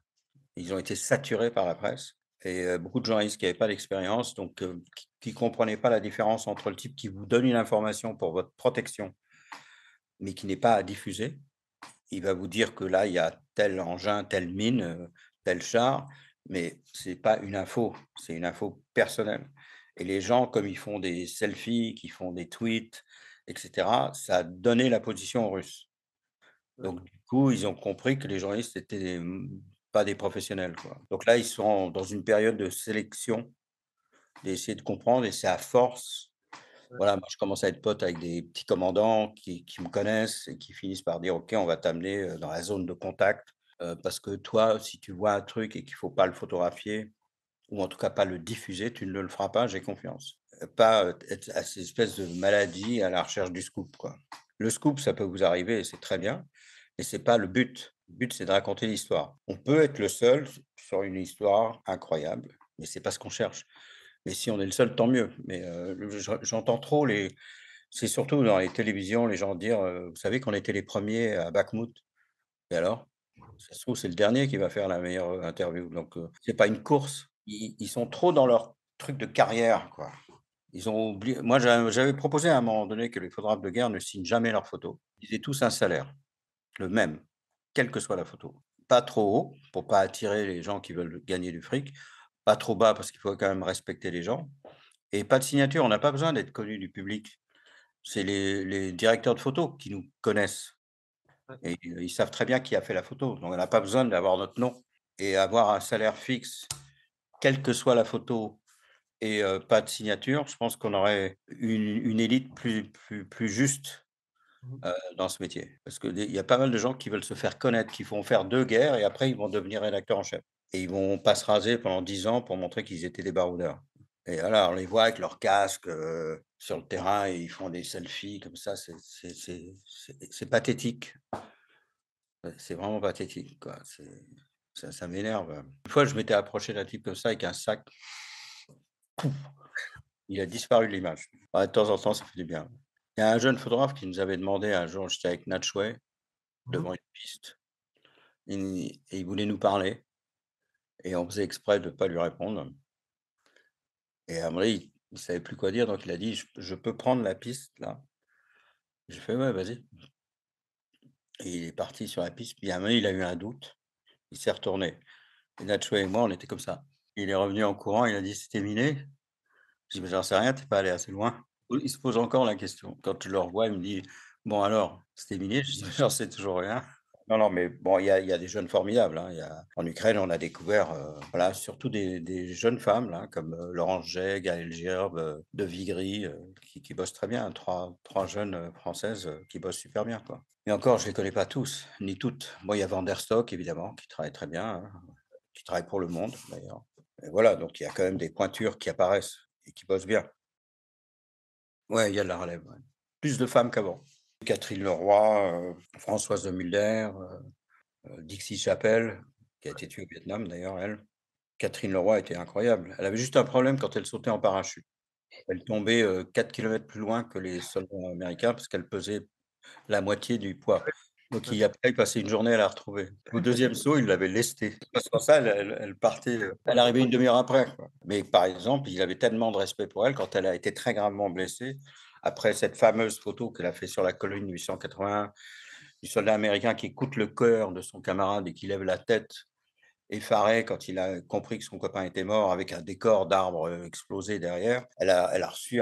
Ils ont été saturés par la presse et beaucoup de journalistes qui n'avaient pas d'expérience, donc qui comprenaient pas la différence entre le type qui vous donne une information pour votre protection, mais qui n'est pas à diffuser. Il va vous dire que là, il y a tel engin, telle mine, tel char, mais c'est pas une info, c'est une info personnelle. Et les gens, comme ils font des selfies, qui font des tweets, et cetera, ça a donné la position aux Russes. Ouais. Donc du coup, ils ont compris que les journalistes étaient, pas des professionnels, quoi. Donc là, ils sont dans une période de sélection, d'essayer de comprendre et c'est à force. Ouais. Voilà, moi, je commence à être pote avec des petits commandants qui me connaissent et qui finissent par dire: «OK, on va t'amener, dans la zone de contact, parce que toi, si tu vois un truc et qu'il faut pas le photographier ou en tout cas pas le diffuser, tu ne le feras pas, j'ai confiance». Pas, être à cette espèce de maladie à la recherche du scoop, quoi. Le scoop, ça peut vous arriver et c'est très bien, mais c'est pas le but. Le but, c'est de raconter l'histoire. On peut être le seul sur une histoire incroyable, mais c'est pas ce qu'on cherche. Mais si on est le seul, tant mieux. Mais, j'entends trop les c'est surtout dans les télévisions, les gens dire, «Vous savez qu'on était les premiers à Bakhmout?» Et alors? Ça se trouve, c'est le dernier qui va faire la meilleure, interview. Donc, c'est pas une course. Ils sont trop dans leur truc de carrière, quoi. Ils ont oublié moi, j'avais proposé à un moment donné que les photographes de guerre ne signent jamais leurs photos. Ils aient tous un salaire, le même, quelle que soit la photo. Pas trop haut, pour pas attirer les gens qui veulent gagner du fric, pas trop bas parce qu'il faut quand même respecter les gens et pas de signature. On n'a pas besoin d'être connu du public. C'est les directeurs de photos qui nous connaissent Ouais. et ils savent très bien qui a fait la photo. Donc on n'a pas besoin d'avoir notre nom et avoir un salaire fixe, quelle que soit la photo et pas de signature, je pense qu'on aurait une élite plus juste, Mmh. dans ce métier. Parce que des il y a pas mal de gens qui veulent se faire connaître, qui vont faire 2 guerres et après ils vont devenir rédacteurs en chef et ils vont pas se raser pendant 10 ans pour montrer qu'ils étaient des baroudeurs et voilà, on les voit avec leur casque, sur le terrain et ils font des selfies comme ça, c'est pathétique. Ouais, c'est vraiment pathétique, quoi. Ça m'énerve. Une fois, je m'étais approché d'un type comme ça avec un sac, il a disparu de l'image. Ouais, de temps en temps, ça fait du bien. Il y a un jeune photographe qui nous avait demandé un jour, j'étais avec Natchway Mmh. devant une piste, et il voulait nous parler et on faisait exprès de ne pas lui répondre et à un moment donné, il savait plus quoi dire donc il a dit: «Je peux prendre la piste là?» J'ai fait: «Ouais, vas-y» et il est parti sur la piste, puis à un moment donné, il a eu un doute, il s'est retourné et Natchway et moi, on était comme ça. Il est revenu en courant, il a dit: «C'était miné?» Je dis: «Mais j'en sais rien, tu pas allé assez loin». Il se pose encore la question. Quand je le revois, il me dit: «Bon alors, c'était miné?» Je dis: «J'en sais toujours rien». Non, non, mais bon, il y a des jeunes formidables, hein. Il y a en Ukraine, on a découvert, voilà, surtout des jeunes femmes là, comme, Laurence Jay, Gaëlle Gerbe, de Vigry, qui bossent très bien. Trois jeunes, françaises, qui bossent super bien, quoi. Et encore, je les connais pas tous, ni toutes. Bon, il y a Van der Stock évidemment, qui travaille très bien, hein, qui travaille pour Le Monde d'ailleurs. Et voilà, donc il y a quand même des pointures qui apparaissent et qui bossent bien. Ouais, il y a de la relève, ouais. Plus de femmes qu'avant. Catherine Leroy, Françoise de Muller, Dixie Chapelle, qui a été tuée au Vietnam d'ailleurs, elle. Catherine Leroy était incroyable. Elle avait juste un problème quand elle sautait en parachute. Elle tombait, 4 kilomètres plus loin que les soldats américains parce qu'elle pesait la moitié du poids. Donc Ouais. il passait une journée à la retrouver. Au deuxième saut, il l'avait lestée. Parce que ça, elle partait, elle arrivait une demi-heure après, quoi. Mais par exemple, il avait tellement de respect pour elle quand elle a été très gravement blessée, après cette fameuse photo qu'elle a fait sur la colline 881 du soldat américain qui écoute le cœur de son camarade et qui lève la tête effaré quand il a compris que son copain était mort avec un décor d'arbres, explosés derrière. Elle a reçu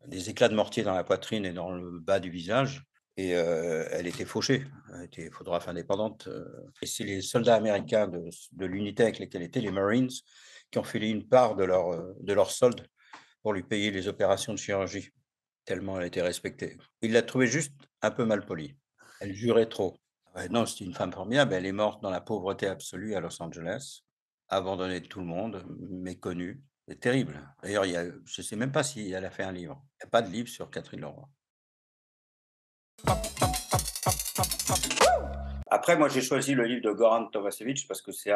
des éclats de mortier dans la poitrine et dans le bas du visage et elle était fauchée. Elle était photographe indépendante, et c'est les soldats américains de l'unité avec lesquels étaient les Marines qui ont filé une part de leur solde pour lui payer les opérations de chirurgie, tellement elle était respectée. Il l'a trouvée juste un peu malpolie. Elle jurait trop. Ouais, non, c'est une femme formidable. Elle est morte dans la pauvreté absolue à Los Angeles, abandonnée de tout le monde, méconnue. C'est terrible. D'ailleurs, je ne sais même pas si elle a fait un livre. Il n'y a pas de livre sur Catherine Leroy. Après, moi, j'ai choisi le livre de Goran Tomasevic parce que c'est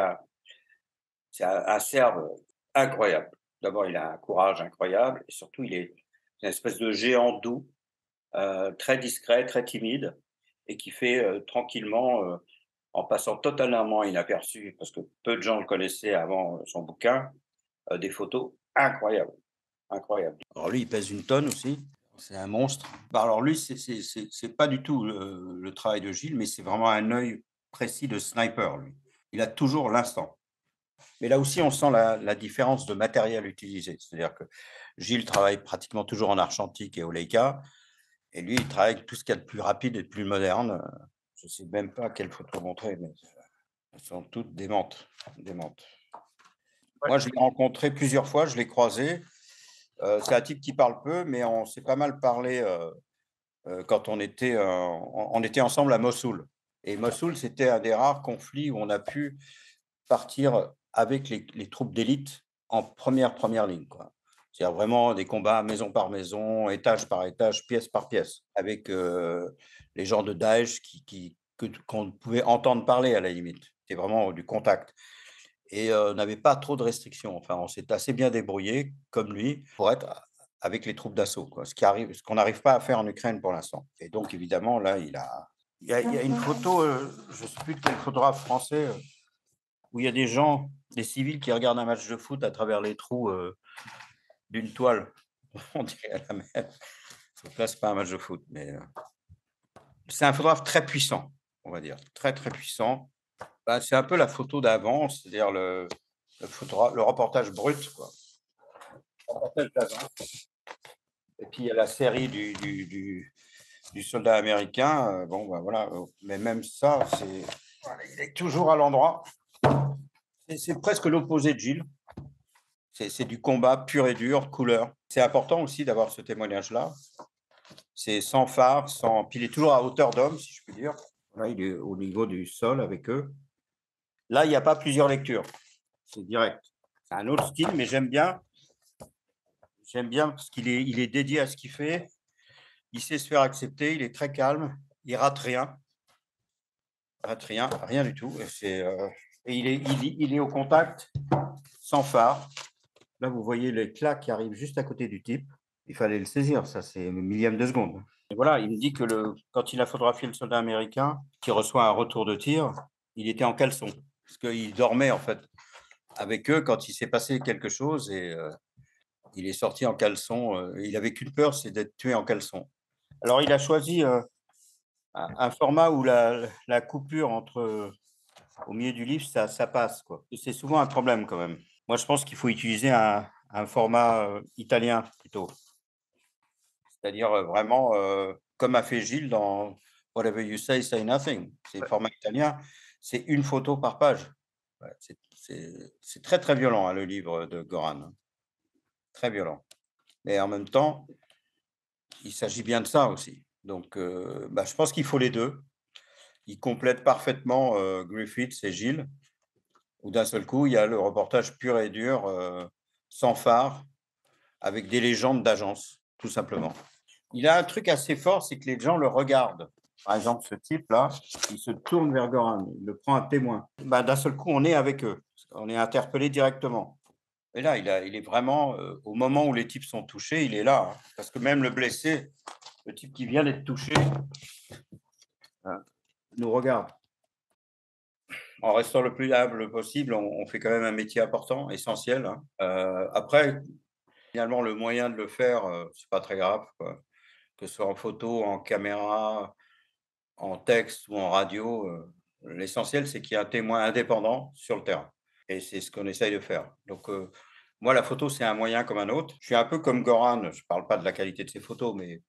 C'est un Serbe incroyable. D'abord, il a un courage incroyable et surtout, il est une espèce de géant doux, très discret, très timide et qui fait, tranquillement, en passant totalement inaperçu, parce que peu de gens le connaissaient avant, son bouquin, des photos incroyables, incroyables. Alors lui, il pèse une tonne aussi, c'est un monstre. Bah, alors lui, c'est pas du tout le travail de Gilles, mais c'est vraiment un œil précis de sniper, lui. Il a toujours l'instant. Mais là aussi, on sent la différence de matériel utilisé. C'est-à-dire que Gilles travaille pratiquement toujours en argentique et au Leica, et lui, il travaille avec tout ce qu'il y a de plus rapide et de plus moderne. Je ne sais même pas quelle photo montrer, mais elles sont toutes démentes, démentes. Moi, je l'ai rencontré plusieurs fois, je l'ai croisé. C'est un type qui parle peu, mais on s'est pas mal parlé quand on était ensemble à Mossoul. Et Mossoul, c'était un des rares conflits où on a pu partir avec les troupes d'élite en première ligne, quoi. C'est-à-dire vraiment des combats maison par maison, étage par étage, pièce par pièce, avec les gens de Daesh qu'on pouvait entendre parler à la limite. C'était vraiment du contact. Et on n'avait pas trop de restrictions. Enfin, on s'est assez bien débrouillé, comme lui, pour être avec les troupes d'assaut, quoi. Ce qu'on n'arrive pas à faire en Ukraine pour l'instant. Et donc, évidemment, là, il y a une photo, je ne sais plus de quel photographe français, où il y a des gens, des civils qui regardent un match de foot à travers les trous d'une toile. On dirait à la mer. Donc là, ce n'est pas un match de foot, mais c'est un photographe très puissant, on va dire, très, très puissant. Bah, c'est un peu la photo d'avant, c'est-à-dire le reportage brut, quoi. Le reportage d'avant. Et puis, il y a la série du soldat américain. Bon, bah, voilà. Mais même ça, voilà, il est toujours à l'endroit. C'est presque l'opposé de Gilles. C'est du combat pur et dur, couleur. C'est important aussi d'avoir ce témoignage-là. C'est sans phare, sans. Puis il est toujours à hauteur d'homme, si je puis dire. Là, il est au niveau du sol avec eux. Là, il n'y a pas plusieurs lectures. C'est direct. C'est un autre style, mais j'aime bien. J'aime bien parce il est dédié à ce qu'il fait. Il sait se faire accepter. Il est très calme. Il rate rien. Rate rien, rien du tout. Et il est au contact, sans phare. Là, vous voyez l'éclat qui arrive juste à côté du type. Il fallait le saisir, ça, c'est le millième de seconde. Et voilà, il me dit que quand il a photographié le soldat américain qui reçoit un retour de tir, il était en caleçon. Parce qu'il dormait, en fait, avec eux quand il s'est passé quelque chose et il est sorti en caleçon. Il n'avait qu'une peur, c'est d'être tué en caleçon. Alors, il a choisi un format où la coupure au milieu du livre, ça passe, quoi. Et c'est souvent un problème, quand même. Moi, je pense qu'il faut utiliser un format italien, plutôt. C'est-à-dire vraiment, comme a fait Gilles dans Whatever You Say, Say Nothing. C'est le format italien, c'est une photo par page. Ouais, c'est très, très violent, hein, le livre de Goran, hein. Très violent. Mais en même temps, il s'agit bien de ça aussi. Donc, bah, je pense qu'il faut les deux. Ils complètent parfaitement Griffiths et Gilles, où d'un seul coup, il y a le reportage pur et dur, sans phare, avec des légendes d'agence, tout simplement. Il a un truc assez fort, c'est que les gens le regardent. Par exemple, ce type-là, il se tourne vers Goran, il le prend à témoin. Bah, d'un seul coup, on est avec eux, on est interpellé directement. Et là, il est vraiment, au moment où les types sont touchés, il est là, hein, parce que même le blessé, le type qui vient d'être touché, nous regarde. En restant le plus humble possible, on fait quand même un métier important, essentiel, hein. Après, finalement, le moyen de le faire, c'est pas très grave, quoi. Que ce soit en photo, en caméra, en texte ou en radio, l'essentiel, c'est qu'il y ait un témoin indépendant sur le terrain et c'est ce qu'on essaye de faire. Donc, moi, la photo, c'est un moyen comme un autre. Je suis un peu comme Goran, je ne parle pas de la qualité de ses photos, mais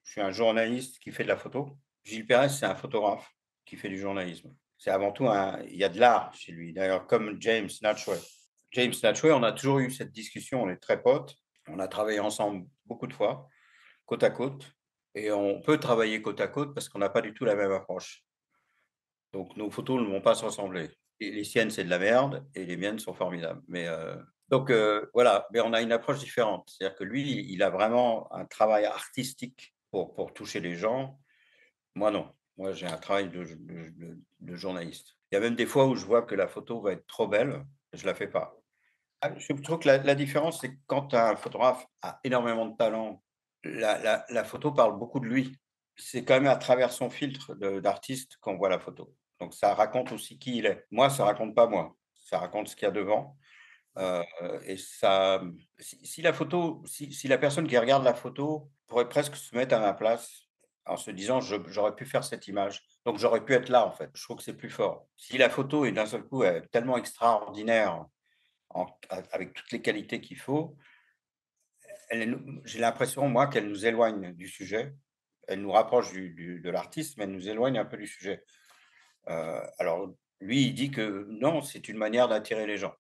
je suis un journaliste qui fait de la photo. Gilles Pérez, c'est un photographe qui fait du journalisme. C'est avant tout il y a de l'art chez lui, d'ailleurs, comme James Natchway. James Natchway, on a toujours eu cette discussion, on est très potes, on a travaillé ensemble beaucoup de fois, côte à côte. Et on peut travailler côte à côte parce qu'on n'a pas du tout la même approche. Donc nos photos ne vont pas se ressembler. Et les siennes, c'est de la merde et les miennes sont formidables. Mais donc voilà, mais on a une approche différente. C'est-à-dire que lui, il a vraiment un travail artistique pour toucher les gens. Moi, non. Moi, j'ai un travail de journaliste. Il y a même des fois où je vois que la photo va être trop belle, je la fais pas. Ah, je trouve que la différence, c'est que quand un photographe a énormément de talent, la photo parle beaucoup de lui. C'est quand même à travers son filtre d'artiste qu'on voit la photo. Donc ça raconte aussi qui il est. Moi, ça raconte pas moi, ça raconte ce qu'il y a devant, heu et ça, si la photo si la personne qui regarde la photo pourrait presque se mettre à ma place en se disant: J'aurais pu faire cette image, donc j'aurais pu être là, en fait». Je trouve que c'est plus fort. Si la photo est d'un seul coup, tellement extraordinaire avec toutes les qualités qu'il faut, j'ai l'impression, moi, qu'elle nous éloigne du sujet. Elle nous rapproche de l'artiste, mais elle nous éloigne un peu du sujet. Alors, lui, il dit que non, c'est une manière d'attirer les gens,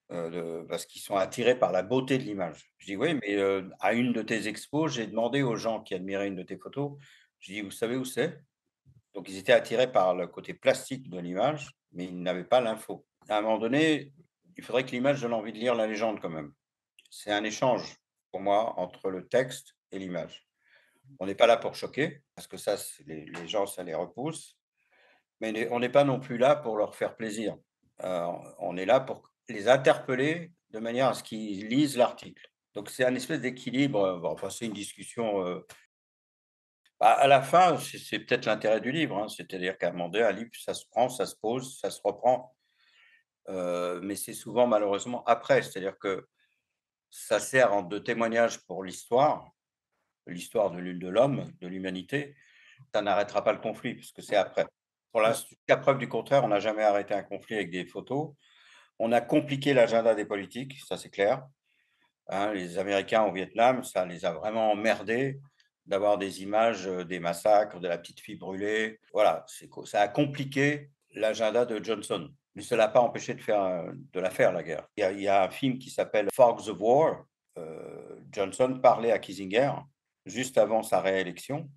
parce qu'ils sont attirés par la beauté de l'image. Je dis: «Oui, mais à une de tes expos, j'ai demandé aux gens qui admiraient une de tes photos, je dis: "Vous savez où c'est?"». Donc ils étaient attirés par le côté plastique de l'image, mais ils n'avaient pas l'info. À un moment donné, il faudrait que l'image donne envie de lire la légende quand même. C'est un échange pour moi entre le texte et l'image. On n'est pas là pour choquer, parce que ça, les gens, ça les repousse, mais on n'est pas non plus là pour leur faire plaisir. On est là pour les interpeller de manière à ce qu'ils lisent l'article. Donc c'est un espèce d'équilibre, bon, enfin, c'est une discussion, bah, à la fin, c'est peut-être l'intérêt du livre, hein, c'est-à-dire qu'à un moment donné, un livre, ça se prend, ça se pose, ça se reprend, mais c'est souvent malheureusement après. C'est-à-dire que ça sert de témoignage pour l'histoire de l'homme, de l'humanité, ça n'arrêtera pas le conflit puisque c'est après. Pour Ouais. jusqu'à preuve du contraire, on n'a jamais arrêté un conflit avec des photos. On a compliqué l'agenda des politiques, ça c'est clair, hein. Les Américains au Vietnam, ça les a vraiment emmerdés d'avoir des images, des massacres, de la petite fille brûlée. Voilà, ça a compliqué l'agenda de Johnson. Mais ça l'a pas empêché de la faire la guerre. Il y a un film qui s'appelle Fogs of War. Johnson parlait à Kissinger juste avant sa réélection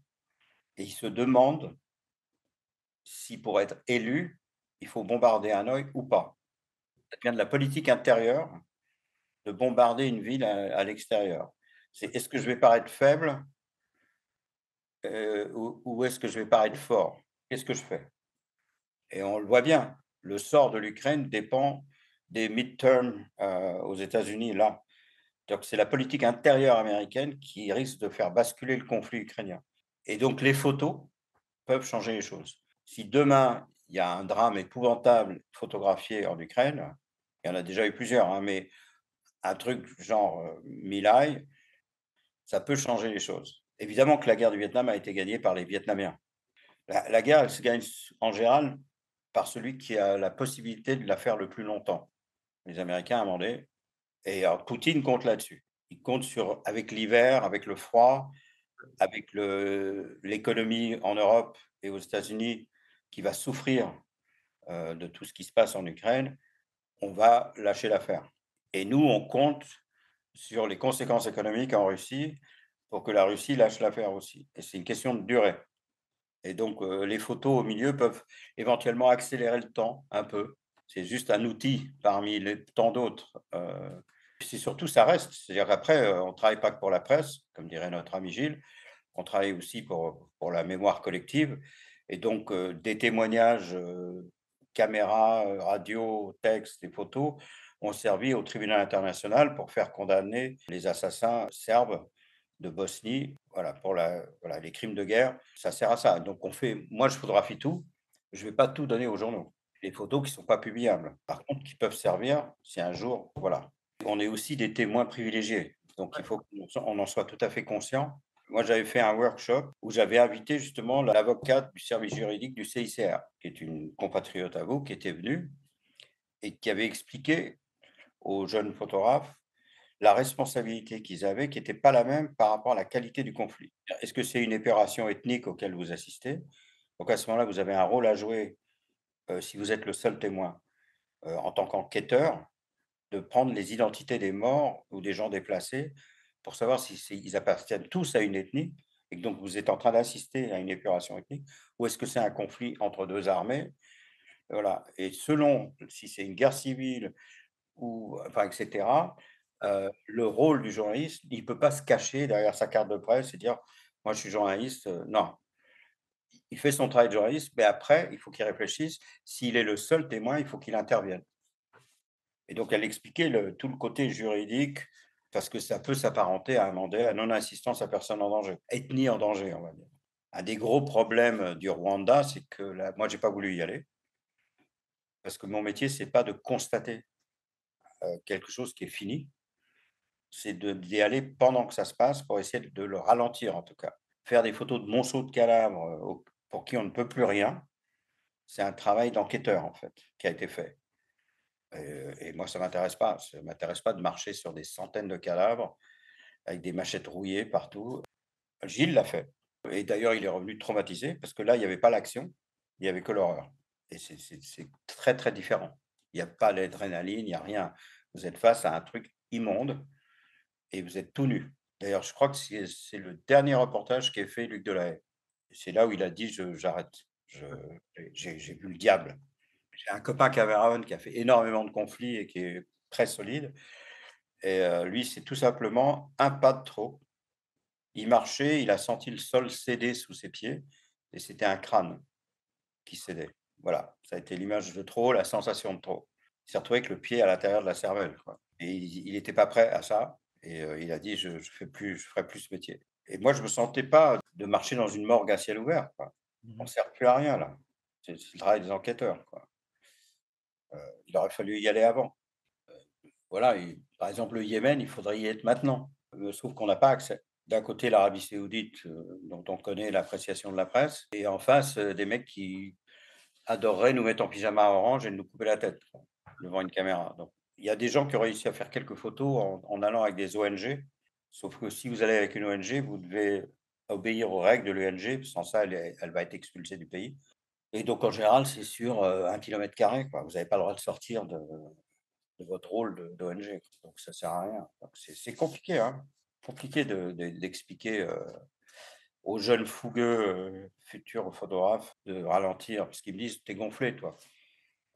et il se demande si pour être élu, il faut bombarder Hanoï ou pas. Ça devient de la politique intérieure de bombarder une ville à l'extérieur. C'est est-ce que je vais paraître faible, ou est-ce que je vais paraître fort? Qu'est-ce que je fais? Et on le voit bien, le sort de l'Ukraine dépend des midterms, aux États-Unis là. Donc c'est la politique intérieure américaine qui risque de faire basculer le conflit ukrainien. Et donc les photos peuvent changer les choses. Si demain, il y a un drame épouvantable photographié en Ukraine, il y en a déjà eu plusieurs, hein, mais un truc genre, My Lai, ça peut changer les choses. Évidemment que la guerre du Vietnam a été gagnée par les Vietnamiens. La guerre, elle se gagne en général par celui qui a la possibilité de la faire le plus longtemps. Les Américains, à un moment donné, et alors Poutine compte là-dessus. Il compte sur avec l'hiver, avec le froid, avec l'économie en Europe et aux États-Unis qui va souffrir, de tout ce qui se passe en Ukraine, on va lâcher l'affaire. Et nous, on compte sur les conséquences économiques en Russie pour que la Russie lâche l'affaire aussi. Et c'est une question de durée. Et donc, les photos au milieu peuvent éventuellement accélérer le temps un peu. C'est juste un outil parmi tant d'autres. C'est surtout, ça reste. C'est-à-dire qu'après, on ne travaille pas que pour la presse, comme dirait notre ami Gilles, on travaille aussi pour la mémoire collective. Et donc, des témoignages, caméra, radio, texte et photos ont servi au tribunal international pour faire condamner les assassins serbes de Bosnie, voilà, voilà, les crimes de guerre, ça sert à ça. Donc moi je photographie tout, je ne vais pas tout donner aux journaux. Les photos qui ne sont pas publiables, par contre qui peuvent servir si un jour, voilà. On est aussi des témoins privilégiés, donc il faut qu'on en soit tout à fait conscient. Moi, j'avais fait un workshop où j'avais invité justement l'avocate du service juridique du CICR, qui est une compatriote à vous, qui était venue et qui avait expliqué aux jeunes photographes la responsabilité qu'ils avaient, qui n'était pas la même par rapport à la qualité du conflit. Est-ce que c'est une épuration ethnique auquel vous assistez? Donc à ce moment-là, vous avez un rôle à jouer, si vous êtes le seul témoin, en tant qu'enquêteur, de prendre les identités des morts ou des gens déplacés pour savoir si ils appartiennent tous à une ethnie et que donc vous êtes en train d'assister à une épuration ethnique ou est-ce que c'est un conflit entre 2 armées? Voilà, et selon si c'est une guerre civile ou enfin et cetera, le rôle du journaliste, il peut pas se cacher derrière sa carte de presse et dire: «Moi je suis journaliste», non. Il fait son travail de journaliste, mais après, il faut qu'il réfléchisse. S'il est le seul témoin, il faut qu'il intervienne. Et donc elle expliquait tout le côté juridique, parce que ça peut s'apparenter à un mandat à non-assistance à personne en danger, ethnie en danger, on va dire. Un des gros problèmes du Rwanda, c'est que moi, j'ai pas voulu y aller, parce que mon métier, c'est pas de constater quelque chose qui est fini, c'est d'y aller pendant que ça se passe pour essayer de le ralentir, en tout cas. Faire des photos de monceaux de cadavres pour qui on ne peut plus rien, c'est un travail d'enquêteur, en fait, qui a été fait. Et moi, ça m'intéresse pas. Ça m'intéresse pas de marcher sur des centaines de cadavres avec des machettes rouillées partout. Gilles l'a fait et d'ailleurs, il est revenu traumatisé parce que là, il y avait pas l'action, il y avait que l'horreur et c'est très, très différent. Il y a pas l'adrénaline, il y a rien. Vous êtes face à un truc immonde et vous êtes tout nu. D'ailleurs, je crois que c'est le dernier reportage qu'ait fait Luc Delahaye. C'est là où il a dit: «J'arrête. Je j'ai vu le diable». J'ai un copain caméraman qui a fait énormément de conflits et qui est très solide et lui, c'est tout simplement un pas de trop. Il marchait, il a senti le sol céder sous ses pieds et c'était un crâne qui cédait. Voilà, ça a été l'image de trop, la sensation de trop. Il s'est retrouvé avec le pied à l'intérieur de la cervelle, quoi et il était pas prêt à ça et il a dit: Je ferai plus ce métier» et moi, je me sentais pas de marcher dans une morgue à ciel ouvert, quoi. On Mmh. sert plus à rien là. C'est le travail des enquêteurs, quoi. Il aurait fallu y aller avant. Voilà et par exemple, le Yémen, il faudrait y être maintenant. Sauf qu'on n'a pas accès. D'un côté, l'Arabie Saoudite, dont on connaît l'appréciation de la presse et en face, des mecs qui adoreraient nous mettre en pyjama orange et nous couper la tête, quoi, devant une caméra. Donc il y a des gens qui ont réussi à faire quelques photos en allant avec des ONG, sauf que si vous allez avec une ONG, vous devez obéir aux règles de l'ONG, sans ça, elle va être expulsée du pays et donc en général, c'est sur, 1 km², quoi. Vous n'avez pas le droit de sortir de votre rôle d'ONG, donc ça sert à rien. Donc c'est compliqué, hein, compliqué d'expliquer, aux jeunes fougueux, futurs photographes de ralentir parce qu'ils me disent: «Tu es gonflé toi,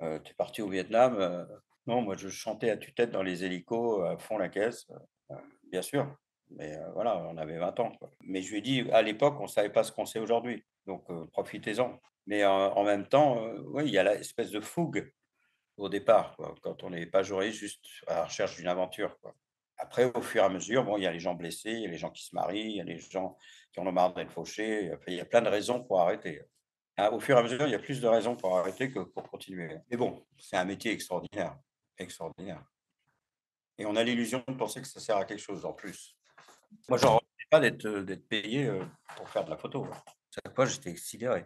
tu es parti au Vietnam», non, moi je chantais à tue-tête dans les hélicos, à fond la caisse, bien sûr, mais voilà, on avait 20 ans, quoi. Mais je lui ai dit: «À l'époque, on ne savait pas ce qu'on sait aujourd'hui, donc profitez-en». Mais en même temps, oui, il y a l'espèce de fougue au départ, quoi, quand on n'est pas journaliste, juste à la recherche d'une aventure, quoi. Après, au fur et à mesure, bon, il y a les gens blessés, il y a les gens qui se marient, il y a les gens qui en ont marre d'être fauchés, enfin, il y a plein de raisons pour arrêter. Ah, au fur et à mesure, il y a plus de raisons pour arrêter que pour continuer. Mais bon, c'est un métier extraordinaire, extraordinaire et on a l'illusion de penser que ça sert à quelque chose en plus. Moi, j'en revenais pas d'être payé, pour faire de la photo, hein. Chaque fois, j'étais sidéré.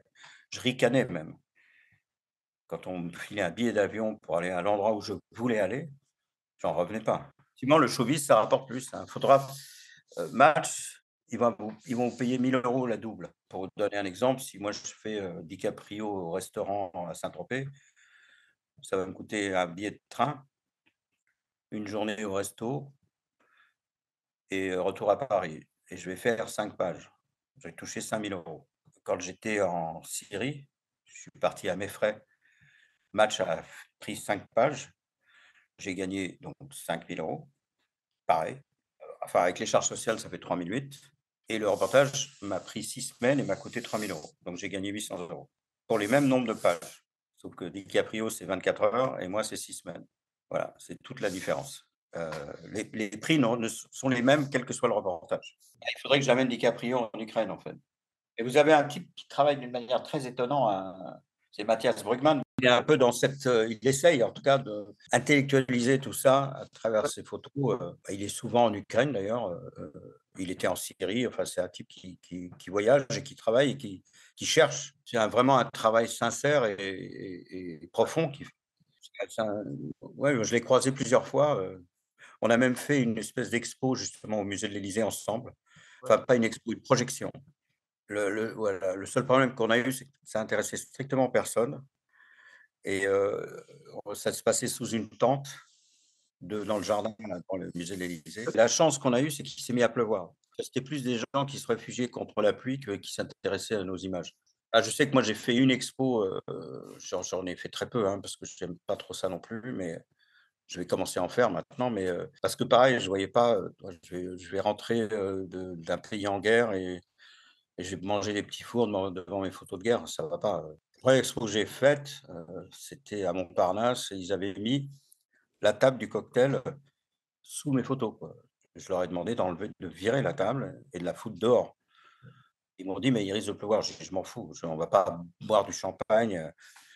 Je ricanais même. Quand on me filait un billet d'avion pour aller à l'endroit où je voulais aller, j'en revenais pas. Effectivement, le showbiz, ça rapporte plus. Un photographe, match, ils vont vous payer 1 000 € la double. Pour vous donner un exemple, si moi je fais, DiCaprio au restaurant à Saint-Tropez, ça va me coûter un billet de train, une journée au resto et retour à Paris et je vais faire 5 pages. Je vais toucher 5 000 €. Quand j'étais en Syrie, je suis parti à mes frais. Match a pris 5 pages, j'ai gagné donc 5 000 €, pareil. Enfin, avec les charges sociales, ça fait 3 008 et le reportage m'a pris 6 semaines et m'a coûté 3 000 €. Donc j'ai gagné 800 € pour les mêmes nombres de pages. Sauf que DiCaprio, c'est 24 heures et moi, c'est 6 semaines. Voilà, c'est toute la différence. Les prix ne sont les mêmes quel que soit le reportage. Il faudrait que j'amène DiCaprio en Ukraine, en fait. Et vous avez un type qui travaille d'une manière très étonnante, c'est Mathias Brugman. Il est un peu dans cette, il essaye en tout cas d'intellectualiser tout ça à travers ses photos. Il est souvent en Ukraine d'ailleurs, il était en Syrie, enfin c'est un type qui voyage et qui travaille et qui cherche. Vraiment un travail sincère et profond qui c'est un ouais, je l'ai croisé plusieurs fois, on a même fait une espèce d'expo justement au musée de l'Élysée ensemble. Ouais. Enfin pas une expo, une projection. Voilà, le seul problème qu'on a eu, c'est que ça intéressait strictement personne et ça se passait sous une tente dans le jardin, là, dans le musée de l'Élysée. La chance qu'on a eue, c'est qu'il s'est mis à pleuvoir. C'était plus des gens qui se réfugiaient contre la pluie que qui s'intéressaient à nos images. Ah, je sais que moi j'ai fait une expo, j'en ai fait très peu, hein, parce que j'aime pas trop ça non plus, mais je vais commencer à en faire maintenant, mais parce que pareil, je voyais pas, je vais rentrer, d'un pays en guerre et je vais manger des petits fours devant mes photos de guerre, ça va pas. La première expo que j'ai faite, c'était à Montparnasse et ils avaient mis la table du cocktail sous mes photos, quoi. Je leur ai demandé de virer la table et de la foutre dehors. Ils m'ont dit: «Mais il risque de pleuvoir». J'ai dit: «Je m'en fous, on va pas boire du champagne,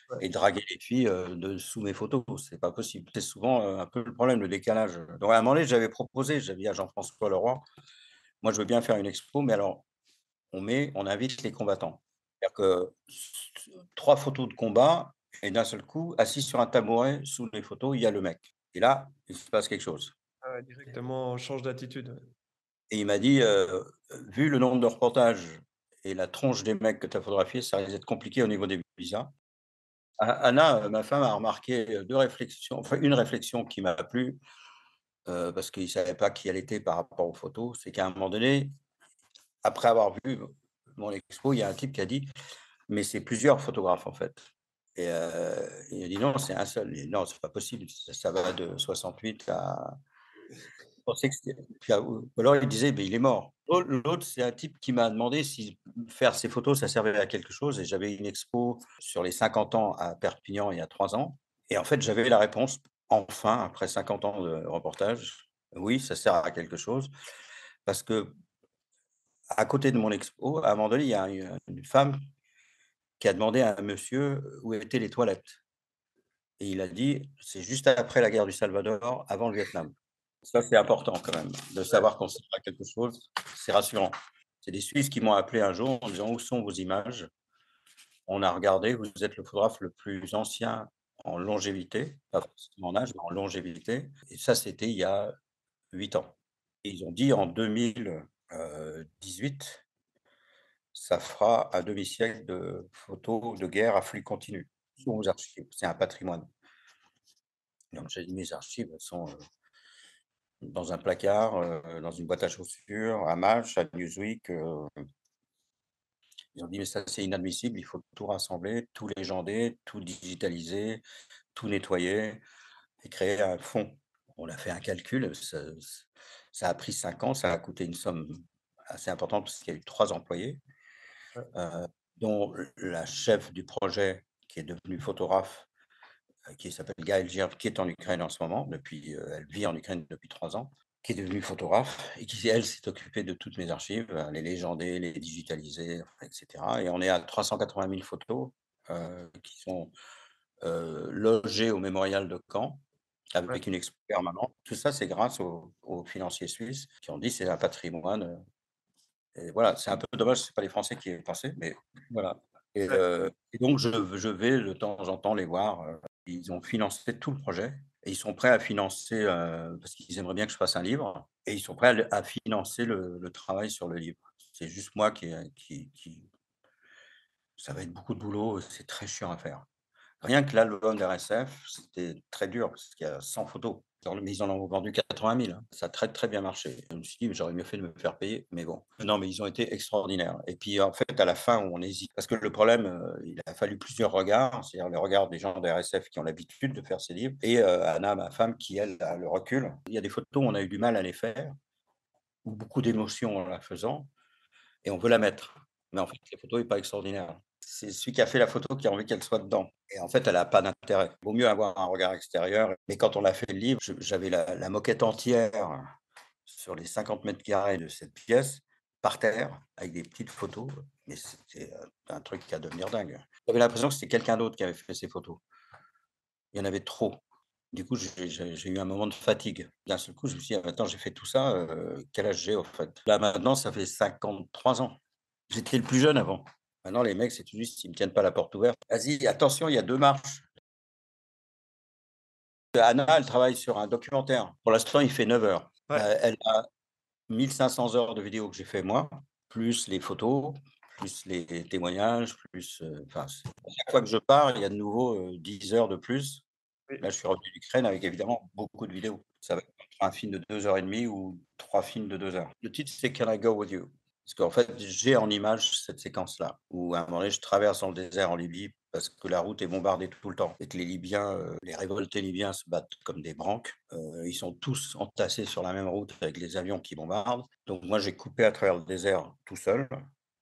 Ouais. et draguer les filles, de sous mes photos, c'est pas possible». C'est souvent, un peu le problème, le décalage. Donc à un moment donné, j'avais proposé, j'avais dit à Jean-François Leroy: «Moi, je veux bien faire une expo, mais alors on invite les combattants». C'est-à-dire que 3 photos de combat et d'un seul coup, assis sur un tabouret sous les photos, il y a le mec et là, il se passe quelque chose Ah ouais, directement, on change d'attitude, ouais. et il m'a dit: vu le nombre de reportages et la tronche des mecs que tu as photographiés, ça risque d'être compliqué au niveau des visas». Anna, ma femme a remarqué, 2 réflexions, enfin une réflexion qui m'a plu, parce qu'il ne savait pas qui elle était par rapport aux photos. C'est qu'à un moment donné, après avoir vu mon expo, il y a un type qui a dit: «Mais c'est plusieurs photographes, en fait». Et il a dit: «Non, c'est un seul». Il dit: «Non, c'est pas possible, ça va de 68 à». Je pensais que c'était, puis, ou alors il disait: «Beh, il est mort». L'autre, c'est un type qui m'a demandé si faire ces photos, ça servait à quelque chose et j'avais une expo sur les 50 ans à Perpignan il y a 3 ans et en fait, j'avais la réponse, enfin, après 50 ans de reportage. Oui, ça sert à quelque chose parce que à côté de mon expo, à un moment donné, il y a une femme qui a demandé à un monsieur où étaient les toilettes et il a dit: «C'est juste après la guerre du Salvador, avant le Vietnam». Ça, c'est important quand même de Ouais, savoir qu'on sert à quelque chose, c'est rassurant. C'est des Suisses qui m'ont appelé un jour en disant: «Où sont vos images? On a regardé, vous êtes le photographe le plus ancien en longévité, pas forcément en âge, mais en longévité» et ça, c'était il y a 8 ans et ils ont dit en 2018, ça fera un demi-siècle de photos de guerre à flux continu sur vos archives. C'est un patrimoine. Donc j'ai dit: «Mes archives, elles sont, dans un placard, dans une boîte à chaussures, à Match, à Newsweek». Ils ont dit: «Mais ça, c'est inadmissible, il faut tout rassembler, tout légender, tout digitaliser, tout nettoyer et créer un fonds». On a fait un calcul, ça a pris 5 ans, ça a coûté une somme assez importante parce qu'il y a eu 3 employés, ouais, heu, dont la chef du projet qui est devenue photographe, qui s'appelle Gaëlle Girb, qui est en Ukraine en ce moment depuis, elle vit en Ukraine depuis 3 ans, qui est devenue photographe et qui, elle, s'est occupée de toutes mes archives, les légender, les digitaliser, enfin et cetera et on est à 380 000 photos, qui sont, logées au mémorial de Caen ouais, avec une expo permanente. Tout ça, c'est grâce aux financiers suisses qui ont dit: «C'est un patrimoine», et voilà, c'est un peu dommage, c'est pas les Français qui aient pensé, mais voilà ouais. et donc je vais de temps en temps les voir, ils ont financé tout le projet et ils sont prêts à financer, parce qu'ils aimeraient bien que je fasse un livre et ils sont prêts à financer le travail sur le livre. C'est juste moi qui ça va être beaucoup de boulot, c'est très chiant à faire. Rien que l'album d'RSF, c'était très dur parce qu'il y a 100 photos. Mais ils en ont vendu 80 000, hein. Ça a très, très bien marché. Je me suis dit: «Mais j'aurais mieux fait de me faire payer», mais bon. Non, mais ils ont été extraordinaires et puis, en fait, à la fin, on hésite parce que le problème, il a fallu plusieurs regards, c'est-à-dire le regard des gens d'RSF qui ont l'habitude de faire ces livres et Anna, ma femme, qui elle, a le recul. Il y a des photos, on a eu du mal à les faire ou beaucoup d'émotions en la faisant et on veut la mettre. Mais en fait, la photo est pas extraordinaire. C'est celui qui a fait la photo qui a envie qu'elle soit dedans et en fait, elle a pas d'intérêt. Vaut mieux avoir un regard extérieur, mais quand on a fait le livre, j'avais la moquette entière sur les 50 carrés de cette pièce, par terre, avec des petites photos, mais c'était, un truc à devenir dingue. J'avais l'impression que c'était quelqu'un d'autre qui avait fait ces photos. Il y en avait trop. Du coup, j'ai eu un moment de fatigue. D'un seul coup, je me suis dit: «Ah, attends, j'ai fait tout ça, quel âge j'ai, au fait?» Là, maintenant, ça fait 53 ans. J'étais le plus jeune avant. Maintenant, les mecs, c'est tout juste, ils me tiennent pas la porte ouverte: «Vas-y, attention, il y a 2 marches». Anna, elle travaille sur un documentaire. Pour l'instant, il fait 9 heures. Ouais, Elle a 1 500 heures de vidéos que j'ai fait moi, plus les photos, plus les témoignages, plus, enfin, c'est à chaque fois que je pars, il y a de nouveau, 10 heures de plus. oui, Là, je suis revenu d'Ukraine avec évidemment beaucoup de vidéos. Ça va être un film de 2 heures et demie ou 3 films de 2 heures. Le titre, c'est «Can I go with you?» Parce qu'en fait, j'ai en image cette séquence-là, où à un moment donné, je traverse dans le désert en Libye parce que la route est bombardée tout le temps et que les Libyens, les révoltés libyens se battent comme des branques. Ils sont tous entassés sur la même route avec les avions qui bombardent. Donc moi, j'ai coupé à travers le désert tout seul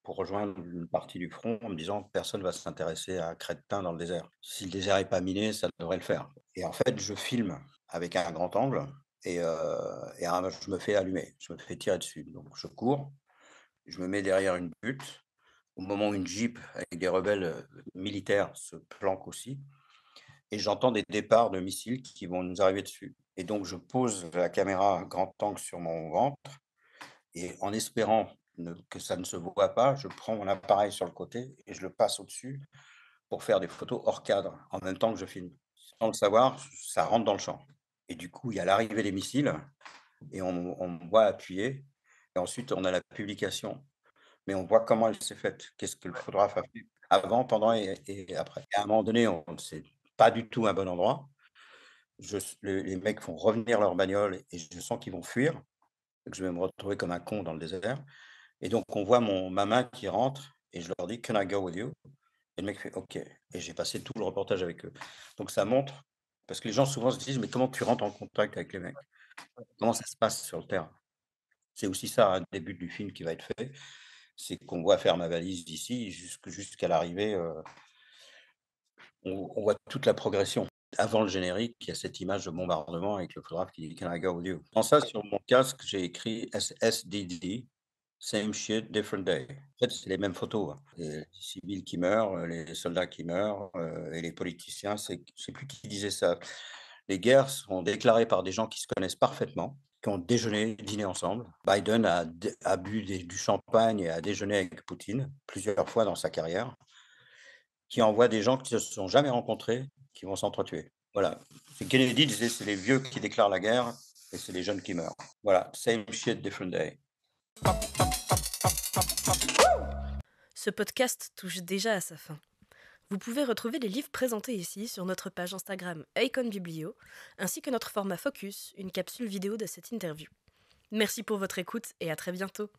pour rejoindre une partie du front en me disant: «Personne va s'intéresser à un crétin dans le désert. Si le désert est pas miné, ça devrait le faire» et en fait, je filme avec un grand angle et je me fais allumer, je me fais tirer dessus. Donc je cours, je me mets derrière une butte. Au moment où une Jeep avec des rebelles, militaires se planque aussi et j'entends des départs de missiles qui vont nous arriver dessus et donc je pose la caméra à grand angle sur mon ventre et en espérant que ça ne se voit pas, je prends mon appareil sur le côté et je le passe au-dessus pour faire des photos hors cadre, en même temps que je filme. Sans le savoir, ça rentre dans le champ et du coup, il y a l'arrivée des missiles et on me voit appuyer et ensuite on a la publication. Mais on voit comment elle s'est faite. Qu'est-ce que le photographe a fait avant, pendant et après. Et à un moment donné, c'est pas du tout un bon endroit. Les mecs font revenir leur bagnole et je sens qu'ils vont fuir, que je vais me retrouver comme un con dans le désert et donc on voit ma main qui rentre et je leur dis: «Can I go with you?» et le mec fait: «OK» et j'ai passé tout le reportage avec eux. Donc ça montre parce que les gens souvent se disent: «Mais comment tu rentres en contact avec les mecs? Comment ça se passe sur le terrain?» C'est aussi ça, un des buts du film qui va être fait, c'est qu'on voit faire ma valise d'ici jusqu'à l'arrivée, on voit toute la progression. Avant le générique, il y a cette image de bombardement avec le photographe qui dit: «Can I go with you?» Dans ça, sur mon casque, j'ai écrit SSDD, Same shit, different day. En fait, c'est les mêmes photos, hein. Les civils qui meurent, les soldats qui meurent, et les politiciens, je sais plus qui disait ça. Les guerres sont déclarées par des gens qui se connaissent parfaitement, qui ont déjeuné, dîné ensemble. Biden a bu du champagne et a déjeuné avec Poutine plusieurs fois dans sa carrière, qui envoie des gens qui ne se sont jamais rencontrés, qui vont s'entretuer. Voilà. Kennedy disait: «C'est les vieux qui déclarent la guerre et c'est les jeunes qui meurent». Voilà, same shit, different day. Ce podcast touche déjà à sa fin. Vous pouvez retrouver les livres présentés ici sur notre page Instagram Icon Biblio, ainsi que notre format Focus, une capsule vidéo de cette interview. Merci pour votre écoute et à très bientôt.